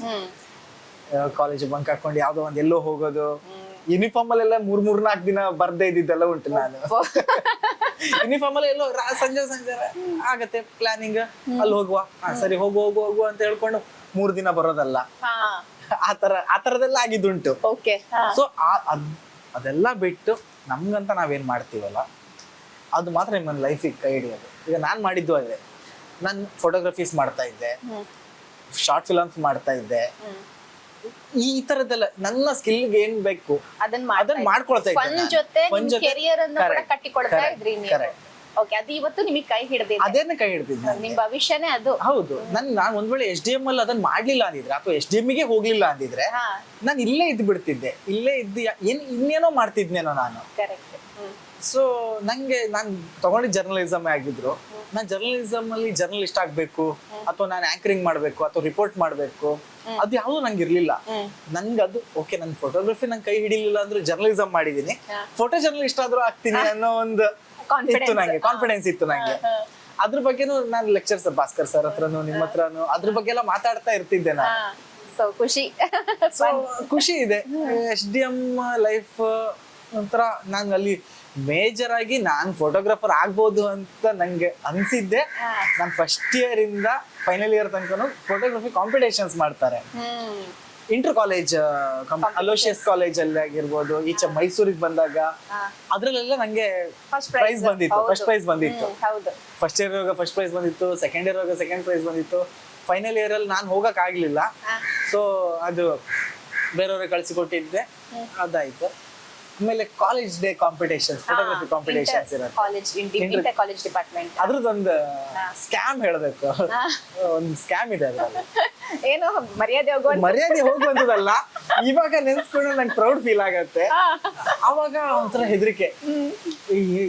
ಕಾಲೇಜ್ ಬಂಕ್ ಹಾಕೊಂಡು ಯಾವ್ದೋ ಒಂದ್ ಎಲ್ಲೋ ಹೋಗೋದು, ಯೂನಿಫಾರ್ಮ್ ಅಲ್ಲೆಲ್ಲ 3-4 ದಿನ ಬರ್ದೇ ಇದ್ದಿದ್ದೆಲ್ಲ ಉಂಟು. ನಾನು ಯೂನಿಫಾರ್ಮ್ ಅಲ್ಲಿ ಎಲ್ಲೋ ಸಂಜೆ ಆಗತ್ತೆ ಪ್ಲಾನಿಂಗ್, ಅಲ್ಲಿ ಹೋಗುವ, ಸರಿ ಹೋಗು ಅಂತ ಹೇಳ್ಕೊಂಡು 3 ದಿನ ಬರೋದಲ್ಲ, ಆತರದೆಲ್ಲ ಆಗಿದ್ದುಂಟು. ಸೊ ಅದೆಲ್ಲ ಬಿಟ್ಟು ನಮ್ಗಂತ ನಾವೇನ್ ಮಾಡ್ತೀವಲ್ಲ, ಅದು ಮಾತ್ರ ನಿಮ್ಮ ಲೈಫಿಗೆ ಕೈ ಹಿಡಿಯೋದು. ಈಗ ನಾನ್ ಮಾಡಿದ್ದು ಅದೇ, ನಾನ್ ಫೋಟೋಗ್ರಫೀಸ್ ಮಾಡ್ತಾ ಇದ್ದೆ, ಶಾರ್ಟ್ ಫಿಲಮ್ಸ್ ಮಾಡ್ತಾ ಇದ್ದೆ. ಈ ತರದೆಲ್ಲ ನನ್ನ ಸ್ಕಿಲ್ಗೆ ಏನ್ ಬೇಕು ಅದನ್ನ ಮಾಡ್ಕೊಳ್ತಾ ಇದ್ದೆ. ಅದು ಇವತ್ತು ನಿಮಗೆ ಕೈ ಹಿಡಿದಿದೆ, ಅದೇನೆ ಕೈ ಹಿಡಿದಿದ್ದೆ, ನಿಮ್ ಭವಿಷ್ಯನೇ ಅದು. ಹೌದು. ನಾನ್ ಒಂದ್ ವೇಳೆ SDM ಅಲ್ಲಿ ಅದನ್ನ ಮಾಡ್ಲಿಲ್ಲ ಅಂದಿದ್ರೆ, ಅಥವಾ SDM ಗೆ ಹೋಗ್ಲಿಲ್ಲ ಅಂದಿದ್ರೆ, ನಾನು ಇಲ್ಲೇ ಇದ್ದು ಬಿಡ್ತಿದ್ದೆ. ಇಲ್ಲೇ ಇದ್ದು ಇನ್ನೇನೋ ಮಾಡ್ತಿದ್ನೇನೋ ನಾನು. ಸೊ ನಂಗೆ ನಾನ್ ತಗೊಂಡಿದ್ ಜರ್ನಲಿಸಮ್ ಆಗಿದ್ರು. ನಾನ್ ಜರ್ನಲಿಸಮ್ ಅಲ್ಲಿ ಜರ್ನಲಿಸ್ಟ್ ಆಗ್ಬೇಕು, ಅಥವಾ ನಾನು ಆಂಕರಿಂಗ್ ಮಾಡ್ಬೇಕು, ಅಥವಾ ರಿಪೋರ್ಟ್ ಮಾಡ್ಬೇಕು, ಅದು ಯಾವ್ದು ನಂಗೆ ಇರ್ಲಿಲ್ಲ. ನನ್ಗೆ ಅದು ಓಕೆ, ನನ್ ಫೋಟೋಗ್ರಫಿ ನಂಗೆ ಕೈ ಹಿಡಿಲಿಲ್ಲ ಅಂದ್ರೆ ಜರ್ನಲಿಸಮ್ ಮಾಡಿದೀನಿ, ಫೋಟೋ ಜರ್ನಲಿಸ್ಟ್ ಆದ್ರೂ ಆಗ್ತೀನಿ ಅನ್ನೋ ಒಂದು ಇತ್ತು ನಂಗೆ, ಕಾನ್ಫಿಡೆನ್ಸ್ ಇತ್ತು ನಂಗೆ. ಅದ್ರ ಬಗ್ಗೆನೂ ನಾನು ಲೆಕ್ಚರ್ಸ್ ಭಾಸ್ಕರ್ ಸರ್ ಹತ್ರನು ನಿಮ್ಮ ಹತ್ರನು ಅದ್ರ ಬಗ್ಗೆ ಎಲ್ಲ ಮಾತಾಡ್ತಾ ಇರ್ತಿದ್ದೆ ನಾನು. ಖುಷಿ ಇದೆ. SDM ಲೈಫ್ ಒಂಥರ, ನಾನು ಅಲ್ಲಿ ಮೇಜರ್ ಆಗಿ ನಾನ್ ಫೋಟೋಗ್ರಾಫರ್ ಆಗ್ಬೋದು ಅಂತ ನಂಗೆ ಅನ್ಸಿದ್ದೆ. ನಾನು ಫಸ್ಟ್ ಇಯರ್ ಇಂದ ಫೈನಲ್ ಇಯರ್ ತನಕ ಫೋಟೋಗ್ರಫಿ ಕಾಂಪಿಟೇಷನ್ಸ್ ಮಾಡ್ತಾರೆ. ಇಂಟರ್ ಕಾಲೇಜ್, ಅಲೋಶಿಯಸ್ ಕಾಲೇಜ್ ಅಲ್ಲಿ ಆಗಿರ್ಬೋದು, ಈಚೆ ಮೈಸೂರಿಗೆ ಬಂದಾಗ ಅದ್ರಲ್ಲೆಲ್ಲ ನಂಗೆ ಫಸ್ಟ್ ಪ್ರೈಸ್ ಬಂದಿತ್ತು. ಫಸ್ಟ್ ಇಯರ್ ಫಸ್ಟ್ ಪ್ರೈಸ್ ಬಂದಿತ್ತು, ಸೆಕೆಂಡ್ ಇಯರ್ ಸೆಕೆಂಡ್ ಪ್ರೈಸ್ ಬಂದಿತ್ತು. ಫೈನಲ್ ಇಯರ್ ಅಲ್ಲಿ ನಾನು ಹೋಗಕ್ ಆಗ್ಲಿಲ್ಲ. ಸೊ ಅದು ಬೇರೆಯವ್ರಿಗೆ ಕಳ್ಸಿಕೊಟ್ಟಿದ್ದೆ, ಅದಾಯ್ತು. ಆಮೇಲೆ college day competitions, photography competitions ಇರುತ್ತೆ, ಕಾಲೇಜ್ ಡಿಪಾರ್ಟ್ಮೆಂಟ್. ಅದ್ರದ್ದೊಂದು ಸ್ಕ್ಯಾಮ್ ಹೇಳ್ಬೇಕು, ಒಂದು ಸ್ಕ್ಯಾಮ್ ಇದೆ ಅದ್ರಲ್ಲಿ. ಏನು ಮರ್ಯಾದೆ ಹೋಗುವಂತದಲ್ಲ, ಇವಾಗ ನೆನ್ಸ್ಕೊಂಡು ನಂಗೆ ಪ್ರೌಡ್ ಫೀಲ್ ಆಗತ್ತೆ. ಅವಾಗ ಒಂಥರ ಹೆದರಿಕೆ,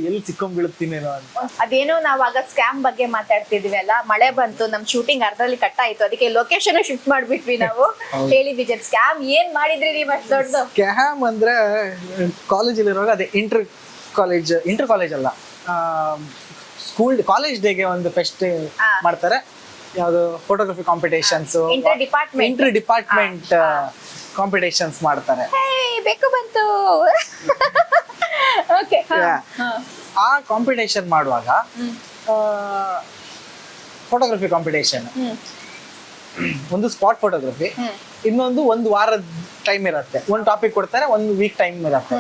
ಎಲ್ಲಿ ಸಿಕ್ಕೊಂಡ್ಬೀಳುತ್ತೀನೇನೋ ಅಂತ. ಅದೇನೋ ನಾವಾಗ ಸ್ಕ್ಯಾಮ್ ಬಗ್ಗೆ ಮಾತಾಡ್ತಿದ್ವಿ ಅಲ್ಲ, ಮಳೆ ಬಂತು, ನಮ್ ಶೂಟಿಂಗ್ ಅರ್ಧದಲ್ಲಿ ಕಟ್ ಆಯ್ತು, ಅದಕ್ಕೆ ಲೊಕೇಶನ್ ಶಿಫ್ಟ್ ಮಾಡ್ಬಿಟ್ವಿ ನಾವು. ಹೇಳಿ ವಿಜಯ್, ಸ್ಕ್ಯಾಮ್ ಏನ್ ಮಾಡಿದ್ರಿ ನೀವು ಅಷ್ಟು ದೊಡ್ಡದು? ಸ್ಕ್ಯಾಮ್ ಅಂದ್ರೆ ಕಾಲೇಜಲ್ಲಿ ಇರುವಾಗ ಅದೇ ಇಂಟರ್ ಕಾಲೇಜ್ ಅಲ್ಲ, ಸ್ಕೂಲ್ ಕಾಲೇಜ್ ಡೇಗೆ ಒಂದು ಫೆಸ್ಟ್ ಮಾಡ್ತಾರೆ, ಯಾವ್ದು photography competitions, inter department competitions ಮಾಡ್ತಾರೆ. ಬೇಕು ಬಂತು. ಆ ಕಾಂಪಿಟೇಷನ್ ಮಾಡುವಾಗ ಫೋಟೋಗ್ರಫಿ ಕಾಂಪಿಟೇಷನ್, ಒಂದು ಸ್ಪಾಟ್ ಫೋಟೋಗ್ರಫಿ, ಇನ್ನೊಂದು ಒಂದು ವಾರದ ಟೈಮ್ ಇರುತ್ತೆ. ಒಂದು ಟಾಪಿಕ್ ಕೊಡ್ತಾರೆ, ಒಂದು ವೀಕ್ ಟೈಮ್ ಇರುತ್ತೆ.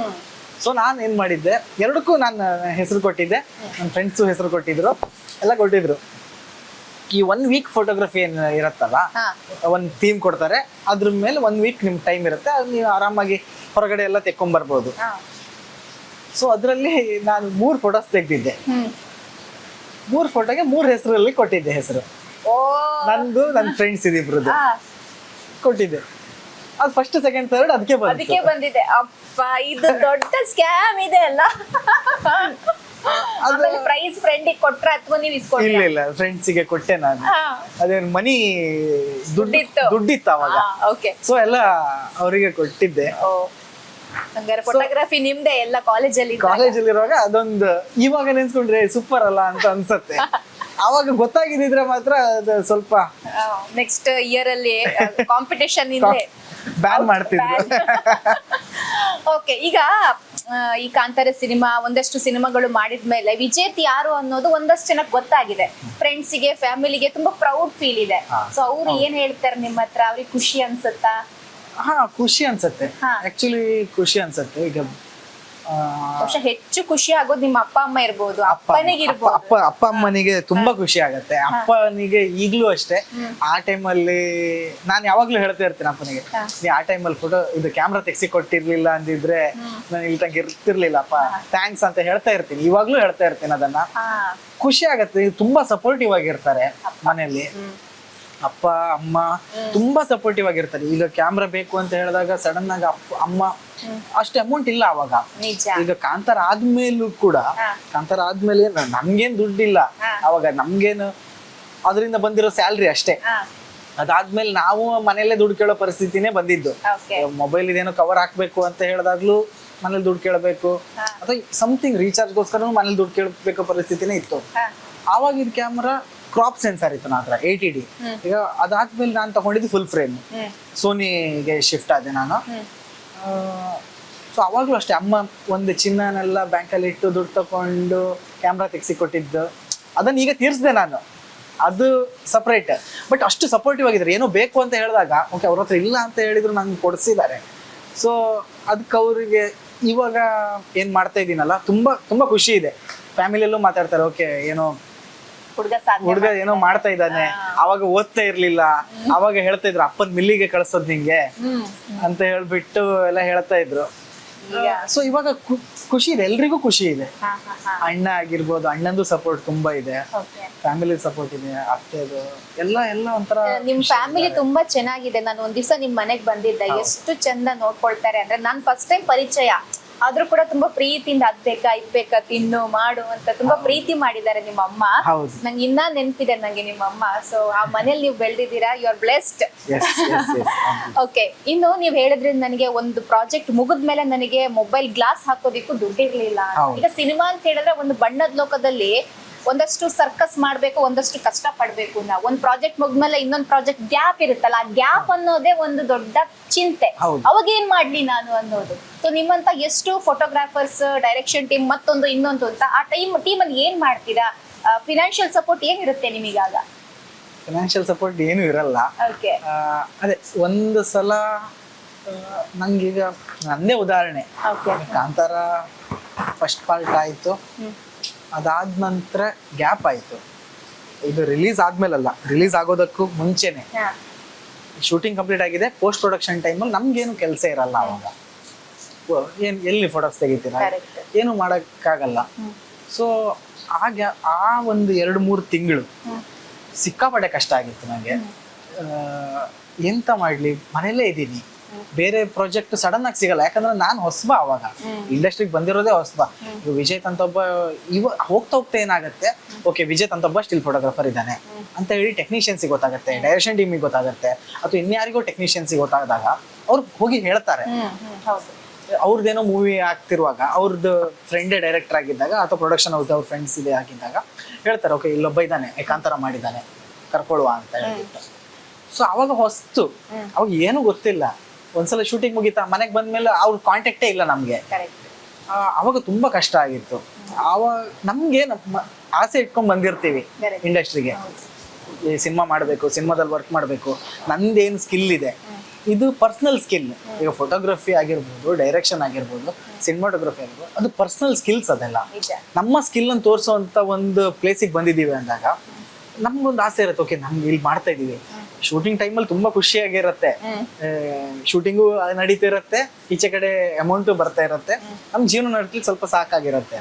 ಸೊ ನಾನು ಏನ್ ಮಾಡಿದ್ದೆ, ಎರಡಕ್ಕೂ ನಾನು ಹೆಸರು ಕೊಟ್ಟಿದ್ದೆ, ನನ್ನ ಫ್ರೆಂಡ್ಸು ಹೆಸರು ಕೊಟ್ಟಿದ್ರು, ಎಲ್ಲ ಕೊಟ್ಟಿದ್ರು. ಈ 1 ವೀಕ್ ಫೋಟೋಗ್ರಫಿ ಏನ್ ಇರತ್ತಲ್ಲ, ಒಂದು ಥೀಮ್ ಕೊಡ್ತಾರೆ, ಅದ್ರ ಮೇಲೆ 1 ವೀಕ್ ನಿಮ್ ಟೈಮ್ ಇರುತ್ತೆ, ಅದು ನೀವು ಆರಾಮಾಗಿ ಹೊರಗಡೆ ಎಲ್ಲ ತೆಕ್ಕೊಂಡ್ ಬರ್ಬೋದು. ಸೊ ಅದ್ರಲ್ಲಿ ನಾನು 3 ಫೋಟೋಸ್ ತೆಗ್ದಿದ್ದೆ. 3 ಫೋಟೋಗೆ 3 ಹೆಸರಲ್ಲಿ ಕೊಟ್ಟಿದ್ದೆ ಹೆಸರು. ನಂದು ನನ್ನ ಫ್ರೆಂಡ್ಸ್ ಇದಿಬ್ರದ್ದು ಕೊಟ್ಟಿದ್ದೆ. ಅದು ಫಸ್ಟ್ ಸೆಕೆಂಡ್ ಥರ್ಡ್ ಅದಕ್ಕೆ ಬಂದಿದೆ. ಅಪ್ಪ, ಇದು ದೊಡ್ಡ ಸ್ಕ್ಯಾಮ್ ಇದೆ ಅಲ್ಲ. ಅದು ಪ್ರೈಸ್ ಫ್ರೆಂಡಿಗೆ ಕೊಟ್ರ ಅಥವಾ ನೀವು ಇಸ್ಕೊಂಡ್ರ? ಇಲ್ಲ ಫ್ರೆಂಡ್ಸಿಗೆ ಕೊಟ್ಟೆ ನಾನು. ಅದೇನು ಮನಿ ದುಡ್ಡಿತ್ತು. ದುಡ್ಡಿತ್ತು ಅವಾಗ. ಓಕೆ. ಸೊ ಎಲ್ಲ ಅವರಿಗೆ ಕೊಟ್ಟಿದ್ದೆ. ಹಂಗಾರೆ ಫೋಟೋಗ್ರಫಿ ನಿಮ್ದೆ ಎಲ್ಲ ಕಾಲೇಜಲ್ಲಿ? ಕಾಲೇಜಲ್ಲಿರುವಾಗ ಅದೊಂದು ಇವಾಗ ನೆನ್ಸ್ಕೊಂಡ್ರೆ ಸೂಪರ್ ಅಲ್ಲ ಅಂತ ಅನ್ಸತ್ತೆ. ಅವಾಗ ಗೊತ್ತಾಗಿದ್ರೆ ಮಾತ್ರ ಅದು ಸ್ವಲ್ಪ ನೆಕ್ಸ್ಟ್ ಇಯರ್ ಅಲ್ಲಿ ಕಾಂಪಿಟೇಷನ್ ಇಂದಲೇ ಬ್ಯಾನ್ ಮಾಡ್ತಿದ್ರು. ಓಕೆ, ಈಗ ಈ ಕಾಂತಾರ ಸಿನಿಮಾ ಒಂದಷ್ಟು ಸಿನಿಮಾಗಳು ಮಾಡಿದ್ಮೇಲೆ ವಿಜೇತ್ ಯಾರು ಅನ್ನೋದು ಒಂದಷ್ಟು ಜನಕ್ಕೆ ಗೊತ್ತಾಗಿದೆ. ಫ್ರೆಂಡ್ಸಿಗೆ, ಫ್ಯಾಮಿಲಿಗೆ ತುಂಬಾ ಪ್ರೌಡ್ ಫೀಲ್ ಇದೆ. ಸೊ ಅವ್ರು ಏನ್ ಹೇಳ್ತಾರೆ ನಿಮ್ಮ ಹತ್ರ? ಅವ್ರಿಗೆ ಖುಷಿ ಅನ್ಸುತ್ತಾ? ಖುಷಿ ಅನ್ಸತ್ತೆ. ಆಕ್ಚುಲಿ ಖುಷಿ ಅನ್ಸತ್ತೆ. ಈಗ ಹೆಚ್ಚು ಖುಷಿ ಆಗೋದು ನಿಮ್ಮ ಅಪ್ಪ ಅಮ್ಮ ಇರ್ಬೋದು, ಅಪ್ಪನಿಗಿರ್ಬೋದು. ಅಪ್ಪ ಅಮ್ಮನಿಗೆ ತುಂಬಾ ಖುಷಿ ಆಗತ್ತೆ. ಅಪ್ಪನಿಗೆ ಈಗ್ಲೂ ಅಷ್ಟೇ. ಆ ಟೈಮಲ್ಲಿ ನಾನು ಯಾವಾಗ್ಲೂ ಹೇಳ್ತಾ ಇರ್ತೀನಿ ಅಪ್ಪನಿಗೆ, ನೀ ಆ ಟೈಮಲ್ಲಿ ಫೋಟೋ ಇದು ಕ್ಯಾಮ್ರಾ ತೆಗ್ಸಿ ಕೊಟ್ಟಿರ್ಲಿಲ್ಲ ಅಂದಿದ್ರೆ ನಾನು ಇಲ್ಲಿ ತನಕ ಇರ್ತಿರ್ಲಿಲ್ಲಪ್ಪ, ಥ್ಯಾಂಕ್ಸ್ ಅಂತ ಹೇಳ್ತಾ ಇರ್ತೀನಿ. ಇವಾಗ್ಲೂ ಹೇಳ್ತಾ ಇರ್ತೀನಿ ಅದನ್ನ. ಖುಷಿ ಆಗತ್ತೆ. ತುಂಬಾ ಸಪೋರ್ಟಿವ್ ಆಗಿರ್ತಾರೆ ಮನೆಯಲ್ಲಿ. ಅಪ್ಪ ಅಮ್ಮ ತುಂಬಾ ಸಪೋರ್ಟಿವ್ ಆಗಿರ್ತಾರೆ. ಈಗ ಕ್ಯಾಮ್ರಾ ಬೇಕು ಅಂತ ಹೇಳಿದಾಗ ಸಡನ್ ಆಗಿ ಅಮ್ಮ ಅಷ್ಟೇ ಅಮೌಂಟ್ ಇಲ್ಲ ಅವಾಗ. ಈಗ ಕಾಂತಾರ ಆದ್ಮೇಲೂ ಕೂಡ, ಕಾಂತಾರ ಆದ್ಮೇಲೆ ನಮ್ಗೇನ್ ದುಡ್ಡಿಲ್ಲ ಅವಾಗ. ನಮ್ಗೇನು ಅದರಿಂದ ಬಂದಿರೋ ಸ್ಯಾಲ್ರಿ ಅಷ್ಟೇ. ಅದಾದ್ಮೇಲೆ ನಾವು ಮನೆಯಲ್ಲೇ ದುಡ್ಡು ಕೇಳೋ ಪರಿಸ್ಥಿತಿನೇ ಬಂದಿದ್ದು. ಮೊಬೈಲ್ ಇದೇನೋ ಕವರ್ ಹಾಕ್ಬೇಕು ಅಂತ ಹೇಳಿದಾಗ್ಲೂ ಮನೇಲಿ ದುಡ್ಡು ಕೇಳಬೇಕು, ಅಥವಾ ಸಮಥಿಂಗ್ ರೀಚಾರ್ಜ್ಗೋಸ್ಕರ ಮನೇಲಿ ದುಡ್ಡು ಕೇಳಬೇಕು ಪರಿಸ್ಥಿತಿನೇ ಇತ್ತು. ಆವಾಗ ಇದು ಕ್ಯಾಮ್ರಾ ಕ್ರಾಪ್ ಸೆನ್ಸರ್ ಇತ್ತು ನನ್ನ ಹತ್ರ 80D. ಈಗ ಅದಾದ್ಮೇಲೆ ನಾನು ತಗೊಂಡಿದ್ದು ಫುಲ್ ಫ್ರೇಮ್. ಸೋನಿಗೆ ಶಿಫ್ಟ್ ಆದೆ ನಾನು. ಸೊ ಅವಾಗ್ಲೂ ಅಷ್ಟೇ ಅಮ್ಮ ಒಂದು ಚಿನ್ನನೆಲ್ಲ ಬ್ಯಾಂಕಲ್ಲಿ ಇಟ್ಟು ದುಡ್ಡು ತಕೊಂಡು ಕ್ಯಾಮ್ರಾ ತೆಗ್ಸಿ ಕೊಟ್ಟಿದ್ದು ಅದನ್ನ ಈಗ ತೀರ್ಸ್ದೆ ನಾನು. ಅದು ಸಪ್ರೇಟ್. ಬಟ್ ಅಷ್ಟು ಸಪೋರ್ಟಿವ್ ಆಗಿದ್ದಾರೆ. ಏನೋ ಬೇಕು ಅಂತ ಹೇಳಿದಾಗ ಓಕೆ, ಅವ್ರ ಹತ್ರ ಇಲ್ಲ ಅಂತ ಹೇಳಿದ್ರು ನಂಗೆ ಕೊಡಿಸಿದ್ದಾರೆ. ಸೊ ಅದಕ್ಕೆ ಅವರಿಗೆ ಇವಾಗ ಏನ್ ಮಾಡ್ತಾ ಇದ್ದೀನಲ್ಲ ತುಂಬಾ ತುಂಬಾ ಖುಷಿ ಇದೆ. ಫ್ಯಾಮಿಲಿಯಲ್ಲೂ ಮಾತಾಡ್ತಾರೆ, ಓಕೆ ಏನೋ ಹುಡುಗ ಏನೋ ಮಾಡ್ತಾ ಇದ್ದಾನೆ. ಅವಾಗ ಓದ್ತಾ ಇರ್ಲಿಲ್ಲ, ಅವಾಗ ಹೇಳ್ತಾ ಇದ್ರು ಅಪ್ಪನ್ ಮಿಲ್ಲಿಗೆ ಕಳ್ಸೋದ್ ನಿಂಗೆ ಅಂತ ಹೇಳ್ಬಿಟ್ಟು ಎಲ್ಲ ಹೇಳ್ತಾ ಇದ್ರು. ಸೊ ಇವಾಗ ಖುಷಿ ಇದೆ, ಎಲ್ರಿಗೂ ಖುಷಿ ಇದೆ. ಅಣ್ಣ ಆಗಿರ್ಬೋದು, ಅಣ್ಣಂದು ಸಪೋರ್ಟ್ ತುಂಬಾ ಇದೆ, ಫ್ಯಾಮಿಲಿ ಸಪೋರ್ಟ್ ಇದೆ, ಅತ್ತೆದು ಎಲ್ಲ ಎಲ್ಲ ಒಂಥರ. ನಿಮ್ ಫ್ಯಾಮಿಲಿ ತುಂಬಾ ಚೆನ್ನಾಗಿದೆ. ನಾನು ಒಂದ್ ದಿವಸ ನಿಮ್ ಮನೆಗ್ ಬಂದಿದ್ದೆ. ಎಷ್ಟು ಚಂದ ನೋಡ್ಕೊಳ್ತಾರೆ ಅಂದ್ರೆ, ನಾನ್ ಫಸ್ಟ್ ಟೈಮ್ ಪರಿಚಯ ಆದ್ರೂ ಕೂಡ ತುಂಬಾ ಪ್ರೀತಿಯಿಂದ ಅದ್ಬೇಕಾ ಇದ್ಬೇಕಾ ತಿನ್ನು ಮಾಡು ಅಂತ ತುಂಬಾ ಪ್ರೀತಿ ಮಾಡಿದ್ದಾರೆ ನಿಮ್ಮ ಅಮ್ಮ. ನಂಗೆ ಇನ್ನ ನೆನಪಿದೆ ನಂಗೆ ನಿಮ್ಮ ಅಮ್ಮ. ಸೊ ಆ ಮನೇಲಿ ನೀವು ಬೆಳೆದಿದ್ದೀರಾ, ಯು ಆರ್ ಬ್ಲೆಸ್ಡ್. ಓಕೆ, ಇನ್ನು ನೀವ್ ಹೇಳಿದ್ರಿಂದ ನನಗೆ ಒಂದು ಪ್ರಾಜೆಕ್ಟ್ ಮುಗಿದ್ಮೇಲೆ ನನಗೆ ಮೊಬೈಲ್ ಗ್ಲಾಸ್ ಹಾಕೋದಿಕ್ಕೂ ದುಡ್ಡಿರ್ಲಿಲ್ಲ. ಈಗ ಸಿನಿಮಾ ಅಂತ ಹೇಳಿದ್ರೆ ಒಂದು ಬಣ್ಣದ ಲೋಕದಲ್ಲಿ ಒಂದಷ್ಟು ಸರ್ಕಸ್ ಮಾಡ್ಬೇಕು, ಒಂದಷ್ಟು ಕಷ್ಟ ಪಡ್ಬೇಕು. ನಾವು ಒಂದ್ ಪ್ರಾಜೆಕ್ಟ್ ಮುಗಿದ್ಮೇಲೆ ಇನ್ನೊಂದ್ ಪ್ರಾಜೆಕ್ಟ್ ಗ್ಯಾಪ್ ಇರುತ್ತಲ್ಲ, ಆ ಗ್ಯಾಪ್ ಅನ್ನೋದೇ ಒಂದು ದೊಡ್ಡ ಚಿಂತೆ. ಅವಾಗ ಏನ್ ಮಾಡ್ಲಿ ನಾನು ಅನ್ನೋದು. ಸೊ ನಿಮ್ಮಂತ ಎಷ್ಟು ಫೋಟೋಗ್ರಾಫರ್ಸ್, ಡೈರೆಕ್ಷನ್ ಟೀಮ್, ಮತ್ತೊಂದು ಇನ್ನೊಂದು ಅಂತ ಆ ಟೀಮಲ್ಲಿ ಏನ್ ಮಾಡ್ತೀರಾ? ಫಿನಾನ್ಷಿಯಲ್ ಸಪೋರ್ಟ್ ಏನಿರುತ್ತೆ ನಿಮಗಾಗ? ಫಿನಾನ್ಷಿಯಲ್ ಸಪೋರ್ಟ್ ಏನು ಇರಲ್ಲ. ಅದೇ ಒಂದು ಸಲ ನಂಗೀಗ ನಂದೇ ಉದಾಹರಣೆ, ಕಾಂತಾರ ಫಸ್ಟ್ ಪಾರ್ಟ್ ಆಯ್ತು, ಅದಾದ ನಂತರ ಗ್ಯಾಪ್ ಆಯ್ತು. ಇದು ರಿಲೀಸ್ ಆದ್ಮೇಲಲ್ಲ, ರಿಲೀಸ್ ಆಗೋದಕ್ಕೂ ಮುಂಚೆನೆ ಶೂಟಿಂಗ್ ಕಂಪ್ಲೀಟ್ ಆಗಿದೆ. ಪೋಸ್ಟ್ ಪ್ರೊಡಕ್ಷನ್ ಟೈಮಲ್ಲಿ ನಮ್ಗೇನು ಕೆಲಸ ಇರಲ್ಲ ಅವಾಗ. ಏನ್ ಎಲ್ಲಿ ಫೋಟೋಸ್ ತೆಗಿತೀರಾ, ಏನು ಮಾಡಕ್ಕಾಗಲ್ಲ. ಸೊ ಆ ಒಂದು 2-3 ತಿಂಗಳು ಸಿಕ್ಕಾಪಟ್ಟೆ ಕಷ್ಟ ಆಗಿತ್ತು ನನಗೆ. ಎಂತ ಮಾಡ್ಲಿ, ಮನೇಲೇ ಇದ್ದೀನಿ, ಬೇರೆ ಪ್ರಾಜೆಕ್ಟ್ ಸಡನ್ ಆಗಿ ಸಿಗಲ್ಲ. ಯಾಕಂದ್ರೆ ನಾನು ಹೊಸಬ, ಅವಾಗ ಇಂಡಸ್ಟ್ರಿಗೆ ಬಂದಿರೋದೇ ಹೊಸಬ. ಈಗ ವಿಜೇತ್ ಅಂತ ಒಬ್ಬ ಹೋಗ್ತಾ ಹೋಗ್ತಾ ಏನಾಗುತ್ತೆ, ಓಕೆ ವಿಜೇತ್ ಅಂತ ಒಬ್ಬ ಸ್ಟಿಲ್ ಫೋಟೋಗ್ರಾಫರ್ ಇದ್ದಾನೆ ಅಂತ ಹೇಳಿ ಟೆಕ್ನಿಷಿಯನ್ಸಿಗೆ ಗೊತ್ತಾಗುತ್ತೆ, ಡೈರೆಕ್ಷನ್ ಟೀಮಿಗೆ ಗೊತ್ತಾಗುತ್ತೆ, ಅಥವಾ ಇನ್ಯಾರಿಗೋ ಟೆಕ್ನಿಷಿಯನ್ಸಿಗೆ ಗೊತ್ತಾದಾಗ ಅವ್ರು ಹೋಗಿ ಹೇಳ್ತಾರೆ. ಅವ್ರದ್ದೇನೋ ಮೂವಿ ಆಗ್ತಿರುವಾಗ ಅವ್ರದ್ದು ಫ್ರೆಂಡೇ ಡೈರೆಕ್ಟರ್ ಆಗಿದ್ದಾಗ, ಅಥವಾ ಪ್ರೊಡಕ್ಷನ್ ಹೌಸ್ ಅವ್ರ ಫ್ರೆಂಡ್ಸ್ ಇದೆ ಆಗಿದ್ದಾಗ ಹೇಳ್ತಾರೆ, ಓಕೆ ಇಲ್ಲೊಬ್ಬ ಇದ್ದಾನೆ, ಕಾಂತಾರ ಮಾಡಿದ್ದಾನೆ, ಕರ್ಕೊಳ್ಳುವ ಅಂತ ಹೇಳ್ಬಿಟ್ಟು. ಸೊ ಅವಾಗ ಹೊಸ್ತು, ಅವಾಗ ಏನು ಗೊತ್ತಿಲ್ಲ. ಒಂದ್ಸಲ ಶೂಟಿಂಗ್ ಮುಗೀತಾ ಮನೆಗೆ ಬಂದ್ಮೇಲೆ ಅವ್ರ ಕಾಂಟ್ಯಾಕ್ಟೇ ಇಲ್ಲ ನಮ್ಗೆ. ಅವಾಗ ತುಂಬಾ ಕಷ್ಟ ಆಗಿತ್ತು. ಅವಾಗ ನಮ್ಗೆ ಆಸೆ ಇಟ್ಕೊಂಡ್ ಬಂದಿರ್ತೀವಿ ಇಂಡಸ್ಟ್ರಿಗೆ, ಈ ಸಿನಿಮಾ ಮಾಡ್ಬೇಕು, ಸಿನಿಮಾದಲ್ಲಿ ವರ್ಕ್ ಮಾಡ್ಬೇಕು, ನಂದೇನು ಸ್ಕಿಲ್ ಇದೆ, ಇದು ಪರ್ಸನಲ್ ಸ್ಕಿಲ್. ಈಗ ಫೋಟೋಗ್ರಫಿ ಆಗಿರ್ಬೋದು, ಡೈರೆಕ್ಷನ್ ಆಗಿರ್ಬೋದು, ಸಿನಿಮಾಟೋಗ್ರಫಿ ಆಗಿರ್ಬೋದು, ಅದು ಪರ್ಸನಲ್ ಸ್ಕಿಲ್ಸ್. ಅದೆಲ್ಲ ನಮ್ಮ ಸ್ಕಿಲ್ ಅನ್ನು ತೋರಿಸುವಂತ ಒಂದು ಪ್ಲೇಸಿಗೆ ಬಂದಿದ್ದೀವಿ ಅಂದಾಗ ನಮ್ಗೊಂದು ಆಸೆ ಇರುತ್ತೆ, ಓಕೆ ನಮ್ಗೆ ಇಲ್ಲಿ ಮಾಡ್ತಾ ಇದೀವಿ. ಶೂಟಿಂಗ್ ಟೈಮಲ್ಲಿ ತುಂಬಾ ಖುಷಿಯಾಗಿರುತ್ತೆ, ಶೂಟಿಂಗು ನಡೀತಿರುತ್ತೆ, ಈಚೆ ಕಡೆ ಅಮೌಂಟು ಬರ್ತಾ ಇರುತ್ತೆ, ನಮ್ ಜೀವನ ನಡೀಲಿ ಸ್ವಲ್ಪ ಸಾಕಾಗಿರುತ್ತೆ.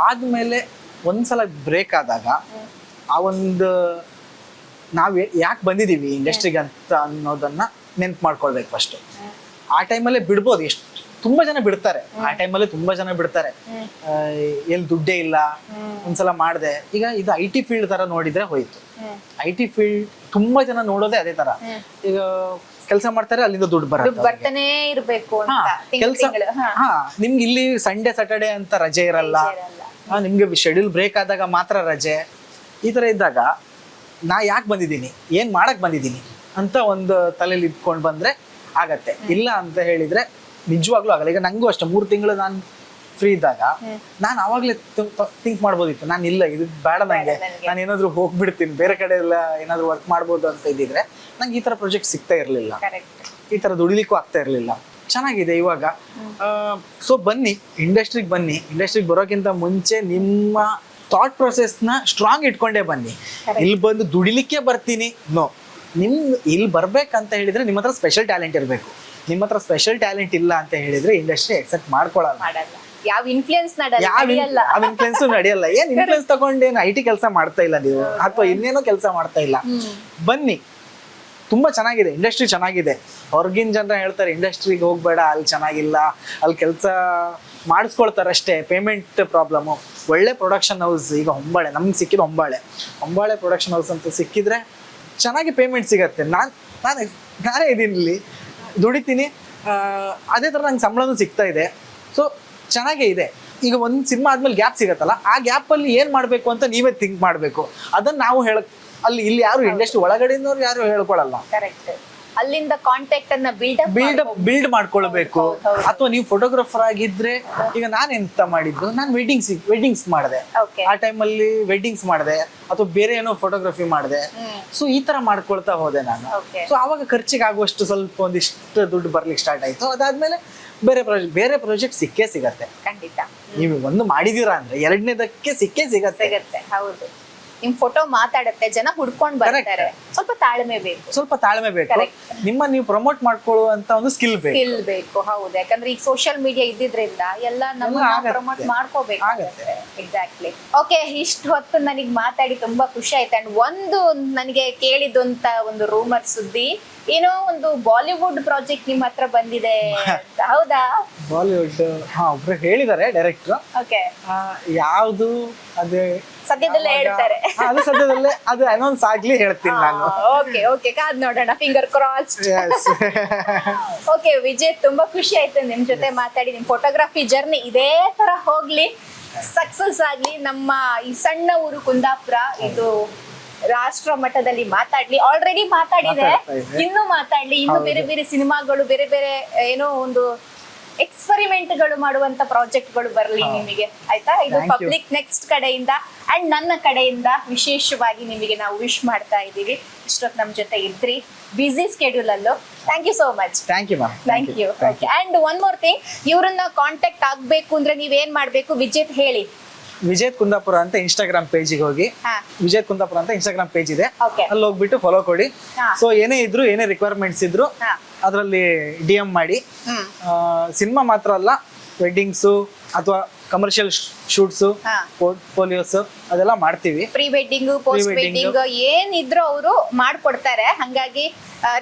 ಆದ್ಮೇಲೆ ಒಂದ್ಸಲ ಬ್ರೇಕ್ ಆದಾಗ ಆ ಒಂದು ನಾವ್ ಯಾಕೆ ಬಂದಿದೀವಿ ಇಂಡಸ್ಟ್ರಿಗೆ ಅಂತ ಅನ್ನೋದನ್ನ ನೆನ್ಪು ಮಾಡ್ಕೊಳ್ಬೇಕು ಫಸ್ಟ್. ಆ ಟೈಮಲ್ಲೇ ಬಿಡ್ಬೋದು, ತುಂಬಾ ಜನ ಬಿಡ್ತಾರೆ ಆ ಟೈಮಲ್ಲಿ, ತುಂಬಾ ಜನ ಬಿಡ್ತಾರೆ. ಎಲ್ಲಿ ದುಡ್ಡೇ ಇಲ್ಲ, ಒಂದ್ಸಲ ಮಾಡ್ದೆ. ಈಗ ಇದು IT ಫೀಲ್ಡ್ ತರ ನೋಡಿದ್ರೆ ಹೋಯ್ತು. IT ಫೀಲ್ಡ್ ತುಂಬಾ ಜನ ನೋಡೋದೇ ಅದೇ ತರ. ಈಗ ಕೆಲಸ ಮಾಡ್ತಾರೆ, ಅಲ್ಲಿಂದ ದುಡ್ಡು ಬರುತ್ತೆ, ಬರ್ತಾನೆ ಇರ್ಬೇಕು ಅಂತ ಕೆಲಸ. ನಿಮ್ಗೆ ಇಲ್ಲಿ ಸಂಡೇ ಸ್ಯಾಟರ್ಡೆ ಅಂತ ರಜೆ ಇರಲ್ಲ, ನಿಮ್ಗೆ ಶೆಡ್ಯೂಲ್ ಬ್ರೇಕ್ ಆದಾಗ ಮಾತ್ರ ರಜೆ. ಈ ತರ ಇದ್ದಾಗ ನಾ ಯಾಕೆ ಬಂದಿದ್ದೀನಿ, ಏನ್ ಮಾಡಕ್ ಬಂದಿದ್ದೀನಿ ಅಂತ ಒಂದು ತಲೆಯಲ್ಲಿ ಇಟ್ಕೊಂಡ್ ಬಂದ್ರೆ ಆಗತ್ತೆ. ಇಲ್ಲ ಅಂತ ಹೇಳಿದ್ರೆ ನಿಜವಾಗ್ಲೂ ಆಗಲ್ಲ. ಈಗ ನಂಗೂ ಅಷ್ಟೇ 3 ತಿಂಗಳು ನಾನು ಫ್ರೀ ಇದ್ದಾಗ ನಾನು ಅವಾಗ್ಲೇ ಥಿಂಕ್ ಮಾಡ್ಬೋದಿತ್ತು, ನಾನು ಇಲ್ಲ ಇದು ಬೇಡ ನಂಗೆ, ನಾನು ಏನಾದ್ರು ಹೋಗ್ಬಿಡ್ತೀನಿ ಬೇರೆ ಕಡೆ ಎಲ್ಲ ಏನಾದ್ರು ವರ್ಕ್ ಮಾಡ್ಬೋದು ಅಂತ ಇದ್ದಿದ್ರೆ ನಂಗೆ ಈ ತರ ಪ್ರಾಜೆಕ್ಟ್ ಸಿಗ್ತಾ ಇರ್ಲಿಲ್ಲ, ಈ ತರ ದುಡಿಲಿಕ್ಕೂ ಆಗ್ತಾ ಇರ್ಲಿಲ್ಲ. ಚೆನ್ನಾಗಿದೆ ಇವಾಗ. ಸೊ ಬನ್ನಿ ಇಂಡಸ್ಟ್ರಿಗೆ ಬನ್ನಿ. ಇಂಡಸ್ಟ್ರಿಗೆ ಬರೋಕ್ಕಿಂತ ಮುಂಚೆ ನಿಮ್ಮ ಥಾಟ್ ಪ್ರೊಸೆಸ್ನ ಸ್ಟ್ರಾಂಗ್ ಇಟ್ಕೊಂಡೇ ಬನ್ನಿ. ಇಲ್ಲಿ ಬಂದು ದುಡಿಲಿಕ್ಕೆ ಬರ್ತೀನಿ ನೋ, ಇಲ್ಲಿ ಬರ್ಬೇಕಂತ ಹೇಳಿದ್ರೆ ನಿಮ್ಮ ಹತ್ರ ಸ್ಪೆಷಲ್ ಟ್ಯಾಲೆಂಟ್ ಇರಬೇಕು. ನಿಮ್ಮ ಹತ್ರ ಸ್ಪೆಷಲ್ ಟ್ಯಾಲೆಂಟ್ ಇಲ್ಲ ಅಂತ ಹೇಳಿದ್ರೆ ಇಂಡಸ್ಟ್ರಿ ಎಕ್ಸೆಪ್ಟ್ ಮಾಡ್ಕೊಳ್ಳಲ್ಲ. ಯಾವ ಇನ್ಫ್ಲುಯೆನ್ಸ್ ಇನ್ಫ್ಲುಯೆನ್ಸ್ ನಡೆಯಲ್ಲ. ಏನ್ ಇನ್ಫ್ಲುಯೆನ್ಸ್ ತಗೊಂಡೇನು IT ಕೆಲಸ ಮಾಡ್ತಾ ಇಲ್ಲ ನೀವು, ಅಥವಾ ಇನ್ನೇನೋ ಕೆಲಸ ಮಾಡ್ತಾ ಇಲ್ಲ. ಬನ್ನಿ, ತುಂಬಾ ಚೆನ್ನಾಗಿದೆ ಇಂಡಸ್ಟ್ರಿ, ಚೆನ್ನಾಗಿದೆ. ಹೊರಗಿನ ಜನ ಹೇಳ್ತಾರೆ ಇಂಡಸ್ಟ್ರಿಗೆ ಹೋಗ್ಬೇಡ, ಅಲ್ಲಿ ಚೆನ್ನಾಗಿಲ್ಲ, ಅಲ್ಲಿ ಕೆಲಸ ಮಾಡಿಸ್ಕೊಳ್ತಾರೆ ಅಷ್ಟೇ, ಪೇಮೆಂಟ್ ಪ್ರಾಬ್ಲಮ್ಮು. ಒಳ್ಳೆ ಪ್ರೊಡಕ್ಷನ್ ಹೌಸ್ ಈಗ ಹೊಂಬಾಳೆ ನಮ್ಗೆ ಸಿಕ್ಕಿದ, ಹೊಂಬಾಳೆ ಪ್ರೊಡಕ್ಷನ್ ಹೌಸ್ ಅಂತ ಸಿಕ್ಕಿದ್ರೆ ಚೆನ್ನಾಗಿ ಪೇಮೆಂಟ್ ಸಿಗತ್ತೆ. ನಾನೇ ಇದೀನಿ ಇಲ್ಲಿ, ದುಡಿತೀನಿ, ಅದೇ ಥರ ನಂಗೆ ಸಂಬಳನೂ ಸಿಗ್ತಾ ಇದೆ. ಸೊ ಚೆನ್ನಾಗೇ ಇದೆ. ಈಗ ಒಂದು ಸಿನಿಮಾ ಆದ್ಮೇಲೆ ಗ್ಯಾಪ್ ಸಿಗತ್ತಲ್ಲ, ಆ ಗ್ಯಾಪಲ್ಲಿ ಏನು ಮಾಡಬೇಕು ಅಂತ ನೀವೇ ಥಿಂಕ್ ಮಾಡಬೇಕು. ಅದನ್ನು ನಾವು ಇಲ್ಲಿ ಯಾರು ಇಂಡಸ್ಟ್ರಿ ಒಳಗಡೆನವ್ರು ಯಾರು ಹೇಳ್ಕೊಳಲ್ಲ. ಅಲ್ಲಿಂದ ಕಾಂಟ್ಯಾಕ್ಟ್ ಅನ್ನ ಬಿಲ್ಡ್ ಮಾಡ್ಕೊಳ್ಬೇಕು. ಅಥವಾ ನೀವು ಫೋಟೋಗ್ರಾಫರ್ ಆಗಿದ್ರೆ, ಈಗ ನಾನು ಎಂತ ಮಾಡಿದ್ದು, ನಾನು ವೆಡ್ಡಿಂಗ್ಸ್ ಮಾಡಿದೆ, ಆ ಟೈಮಲ್ಲಿ ವೆಡ್ಡಿಂಗ್ಸ್ ಮಾಡಿದೆ, ಅಥವಾ ಬೇರೆ ಏನೋ ಫೋಟೋಗ್ರಫಿ ಮಾಡಿದೆ. ಸೊ ಈ ತರ ಮಾಡ್ಕೊಳ್ತಾ ಹೋದೆ ನಾನು. ಸೊ ಆವಾಗ ಖರ್ಚಿಗೆ ಆಗುವಷ್ಟು ಸ್ವಲ್ಪ ಒಂದಿಷ್ಟು ದುಡ್ಡು ಬರ್ಲಿಕ್ಕೆ ಸ್ಟಾರ್ಟ್ ಆಯ್ತು. ಅದಾದ್ಮೇಲೆ ಬೇರೆ ಪ್ರಾಜೆಕ್ಟ್ ಸಿಕ್ಕೇ ಸಿಗತ್ತೆ. ಖಂಡಿತ ನೀವು ಒಂದು ಮಾಡಿದೀರಾ ಅಂದ್ರೆ ಎರಡನೇದಕ್ಕೆ ಸಿಕ್ಕೇ ಸಿಗತ್ತೆ. ಹೌದು, ನಿಮ್ ಫೋಟೋ ಮಾತಾಡುತ್ತೆ, ಜನ ಹುಡ್ಕೊಂಡ್ ಬರ್ತಾರೆ. ಸ್ವಲ್ಪ ತಾಳ್ಮೆ ಬೇಕು. ನಿಮ್ಮ ನೀವು ಪ್ರಮೋಟ್ ಮಾಡ್ಕೊಳ್ಳುವಂತ ಒಂದು ಸ್ಕಿಲ್ ಬೇಕು. ಹೌದು, ಯಾಕಂದ್ರೆ ಈಗ ಸೋಷಿಯಲ್ ಮೀಡಿಯಾ ಇದ್ದಿದ್ರಿಂದ ಎಲ್ಲ ನಮ್ಮ ಪ್ರಮೋಟ್ ಮಾಡ್ಕೋಬೇಕು. ಎಕ್ಸಾಕ್ಟ್ಲಿ. ಓಕೆ, ಇಷ್ಟು ಹೊತ್ತು ನನಗೆ ಮಾತಾಡಿ ತುಂಬಾ ಖುಷಿ ಆಯ್ತು. ಅಂಡ್ ಒಂದು ನನಗೆ ಕೇಳಿದಂತ ಒಂದು ರೂಮರ್ ಸುದ್ದಿ, ಏನೋ ಒಂದು ಬಾಲಿವುಡ್ ಪ್ರಾಜೆಕ್ಟ್ ನಿಮ್ಮ ಹತ್ರ ಬಂದಿದೆ ಅಂತ. ಹೌದಾ? ಬಾಲಿವುಡ್ ಒಬ್ರು ಹೇಳಿದ್ದಾರೆ ಡೈರೆಕ್ಟರ್. ಓಕೆ, ಯಾವುದು ಅದೇ ಸದ್ಯದಲ್ಲೇ ಹೇಳ್ತಾರೆ. ಅದು ಸದ್ಯದಲ್ಲೇ ಅದು ಅನೌನ್ಸ್ ಆಗ್ಲಿ ಹೇಳ್ತೀನಿ ನಾನು. ಓಕೆ, ಕಾದ್ ನೋಡೋಣ, ಫಿಂಗರ್ ಕ್ರಾಸ್. ಓಕೆ ವಿಜಯ್, ತುಂಬಾ ಖುಷಿ ಆಯ್ತು ನಿಮ್ ಜೊತೆ ಮಾತಾಡಿ. ನಿಮ್ ಫೋಟೋಗ್ರಫಿ ಜರ್ನಿ ಇದೇ ತರ ಹೋಗ್ಲಿ, ಸಕ್ಸಸ್ ಆಗ್ಲಿ. ನಮ್ಮ ಈ ಸಣ್ಣ ಊರು ಕುಂದಾಪುರ ಇದು ರಾಷ್ಟ್ರ ಮಟ್ಟದಲ್ಲಿ ಮಾತಾಡ್ಲಿ. ಆಲ್ರೆಡಿ ಮಾತಾಡಿದೆ, ಇನ್ನು ಮಾತಾಡ್ಲಿ. ಇನ್ನು ಬೇರೆ ಬೇರೆ ಸಿನಿಮಾಗಳು, ಬೇರೆ ಬೇರೆ ಏನೋ ಒಂದು ಎಕ್ಸ್ಪೆರಿಮೆಂಟ್ ಗಳು ಮಾಡುವಂತ ಪ್ರಾಜೆಕ್ಟ್ ಗಳು ಬರಲಿ ನಿಮಗೆ. ಆಯ್ತಾ? ಇದು ಪಬ್ಲಿಕ್ ನೆಕ್ಸ್ಟ್ ಕಡೆಯಿಂದ ಅಂಡ್ ನನ್ನ ಕಡೆಯಿಂದ ವಿಶೇಷವಾಗಿ ನಿಮಗೆ ನಾವು ವಿಶ್ ಮಾಡ್ತಾ ಇದ್ದೀವಿ. ಇಷ್ಟೊತ್ತು ನಮ್ ಜೊತೆ ಇದ್ರಿ ಬಿಸಿ ಸ್ಕೆಡ್ಯೂಲ್ ಅಲ್ಲೂ. Thank you so much. Thank you. Okay, and one more thing, ಇವ್ರನ್ನ ಕಾಂಟ್ಯಾಕ್ಟ್ ಆಗ್ಬೇಕು ಅಂದ್ರೆ ನೀವೇನ್ ಮಾಡ್ಬೇಕು ವಿಜೇತ್ ಹೇಳಿ. ವಿಜಯ್ ಕುಂದಾಪುರ ಅಂತ ಇನ್ಸ್ಟಾಗ್ರಾಮ್ ಪೇಜಿಗೆ ಹೋಗಿ, ವಿಜಯ್ ಕುಂದಾಪುರ ಅಂತ ಇನ್ಸ್ಟಾಗ್ರಾಮ್ ಪೇಜ್ ಇದೆ, ಅಲ್ಲಿ ಹೋಗ್ಬಿಟ್ಟು ಫಾಲೋ ಕೊಡಿ. ಸೊ ಏನೇ ರಿಕ್ವೈರ್ಮೆಂಟ್ಸ್ ಇದ್ರು ಅದರಲ್ಲಿ DM ಮಾಡಿ. ಸಿನಿಮಾ ಮಾತ್ರ ಅಲ್ಲ, ವೆಡ್ಡಿಂಗ್ಸು ಅಥವಾ ಕಮರ್ಷಿಯಲ್ ಶೂಟ್ಸು, ಪೋರ್ಟ್ಫೋಲಿಯೋಸ್ ಅದೆಲ್ಲ ಮಾಡ್ತೀವಿ. ಪ್ರೀ ವೆಡ್ಡಿಂಗ್, ಪೋಸ್ಟ್ ವೆಡ್ಡಿಂಗ್ ಏನಿದ್ರು ಅವರು ಮಾಡ್ಕೊಡ್ತಾರೆ. ಹಂಗಾಗಿ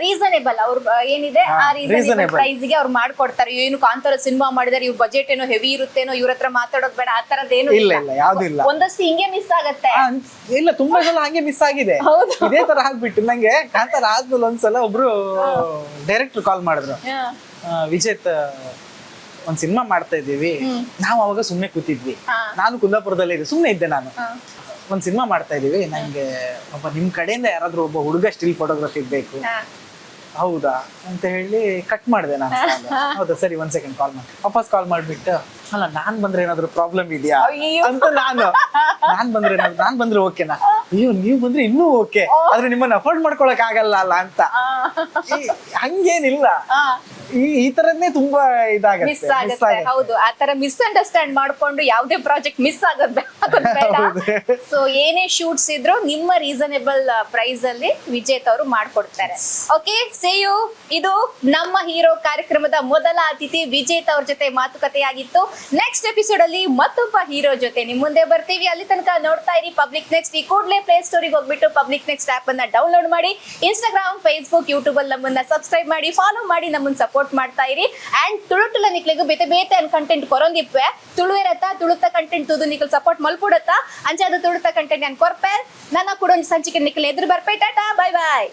ರೀಸನೇಬಲ್ ಅವ್ರು ಏನಿದೆ ಆ ರೀಸನೇಬಲ್ ಪ್ರೈಸ್ ಗೆ ಅವ್ರು ಮಾಡ್ಕೊಡ್ತಾರೆ. ಏನು ಕಾಂತಾರ ಸಿನಿಮಾ ಮಾಡಿದಾರೆ, ಇವ್ರ ಬಜೆಟ್ ಏನೋ ಹೆವಿ ಇರುತ್ತೇನೋ, ಇವ್ರ ಹತ್ರ ಮಾತಾಡೋದ್ ಬೇಡ, ಆ ತರದೇನು ಇಲ್ಲ, ಯಾವ್ದು ಇಲ್ಲ. ಒಂದಷ್ಟು ಹಿಂಗೆ ಮಿಸ್ ಆಗತ್ತೆ. ಇಲ್ಲ, ತುಂಬಾ ಸಲ ಹಂಗೆ ಮಿಸ್ ಆಗಿದೆ. ಇದೇ ತರ ಆಗ್ಬಿಟ್ಟು ನಂಗೆ ಕಾಂತಾರ ಆದ್ಮೇಲೆ ಒಂದ್ಸಲ ಒಬ್ರು ಡೈರೆಕ್ಟರ್ ಕಾಲ್ ಮಾಡಿದ್ರು, ವಿಜೇತ್ ಒಂದ್ ಸಿನಿಮಾ ಮಾಡ್ತಾ ಇದೀವಿ. ನಾವು ಅವಾಗ ಸುಮ್ನೆ ಕೂತಿದ್ವಿ, ನಾನು ಕುಂದಾಪುರದಲ್ಲೇ ಇದ್ದೆ, ಸುಮ್ನೆ ಇದ್ದೆ ನಾನು. ಒಂದ್ ಸಿನಿಮಾ ಮಾಡ್ತಾ ಇದೀವಿ, ನಂಗೆ ಒಬ್ಬ ನಿಮ್ ಕಡೆಯಿಂದ ಯಾರಾದ್ರೂ ಒಬ್ಬ ಹುಡುಗ ಸ್ಟಿಲ್ ಫೋಟೋಗ್ರಫಿ ಬೇಕು. ಹೌದಾ ಅಂತ ಹೇಳಿ ಕಟ್ ಮಾಡಿದೆ ನಾನು. ಹೌದಾ, ಸರಿ, 1 ಸೆಕೆಂಡ್ ಕಾಲ್ ಮಾಡಿ ವಾಪಸ್ ಕಾಲ್ ಮಾಡ್ಬಿಟ್ಟು, ಅಲ್ಲ ನಾನ್ ಬಂದ್ರೆ ಏನಾದ್ರು ಪ್ರಾಬ್ಲಮ್ ಇದೆಯಾ ಅಂತ ನಾನ್ ಬಂದ್ರೆ ಓಕೆನಾ? ಅಯ್ಯೋ, ನೀವ್ ಬಂದ್ರೆ ಇನ್ನೂ ಓಕೆ, ಆದ್ರೆ ನಿಮ್ಮನ್ನ ಅಫೋರ್ಡ್ ಮಾಡ್ಕೊಳಕ್ ಆಗಲ್ಲ ಅಲ್ಲ ಅಂತ. ಹಂಗೇನಿಲ್ಲ, ಈ ತರನೇ ತುಂಬಾ ಇದಾಗುತ್ತೆ. ಹೌದು, ಆ ತರ ಮಿಸ್ಅಂಡರ್ಸ್ಟ್ಯಾಂಡ್ ಮಾಡ್ಕೊಂಡು ಯಾವ್ದೇ ಪ್ರಾಜೆಕ್ಟ್ ಮಿಸ್ ಆಗೋದ್ ಬೇಡ. ಸೊ ಏನೇ ಶೂಟ್ಸ್ ಇದ್ರು ನಿಮ್ಮ ರೀಸನೇಬಲ್ ಪ್ರೈಸ್ ಅಲ್ಲಿ ವಿಜೇತ್ ಅವರು ಮಾಡ್ಕೊಡ್ತಾರೆ. Okay, see you. ಇದು ನಮ್ಮ ಹೀರೋ ಕಾರ್ಯಕ್ರಮದ ಮೊದಲ ಅತಿಥಿ ವಿಜೇತ್ ಅವ್ರ ಜೊತೆ ಮಾತುಕತೆಯಾಗಿತ್ತು. ನೆಕ್ಸ್ಟ್ ಎಪಿಸೋಡ್ ಅಲ್ಲಿ ಮತ್ತೊಬ್ಬ ಹೀರೋ ಜೊತೆ ನಿಮ್ ಮುಂದೆ ಬರ್ತೀವಿ. ಅಲ್ಲಿ ತನಕ ನೋಡ್ತಾ ಇರಿ ಪಬ್ಲಿಕ್ ನೆಕ್ಸ್ಟ್. ಈ ಕೂಡಲೇ ಪ್ಲೇ ಸ್ಟೋರಿಗೆ ಹೋಗ್ಬಿಟ್ಟು ಪಬ್ಲಿಕ್ ನೆಕ್ಸ್ಟ್ ಆಪ್ ಅನ್ನ ಡೌನ್ಲೋಡ್ ಮಾಡಿ. ಇನ್ಸ್ಟಾಗ್ರಾಮ್, ಫೇಸ್ಬುಕ್, ಯೂಟ್ಯೂಬ್ ಅಲ್ಲಿ ನಮ್ಮನ್ನ ಸಬ್ಸ್ಕ್ರೈಬ್ ಮಾಡಿ, ಫಾಲೋ ಮಾಡಿ, ನಮ್ಮನ್ನ ಸಪೋರ್ಟ್ ಮಾಡ್ತಾ ಇರಿ ಅಂಡ್ ತುಳುಟುಲ ನಿಕ್ಲೆಗ್ ಬೇತೆ ಬೇತೆ ಅನ್ ಕಂಟೆಂಟ್ ಕೊರೊಂದಿಪ್ಪೆ ತುಳುವೆರತ್ತ ತುಳುತ ಕಂಟೆಂಟ್ ತುದು ನಿಕ್ಲು ಸಪೋರ್ಟ್ ಮಲ್ಪುಡತ್ತ ಅಂಚಾದ ತುಳುತ ಕಂಟೆಂಟ್ ನಾನು ಕೊರ್ಪೆ ನನ್ನ ಕೂಡ ಒಂದು ಸಂಚಿಕೆ ನಿಕ್ಲು ಎದುರು ಬರ್ಪೆ ಟಾಟಾ ಬೈ ಬಾಯ್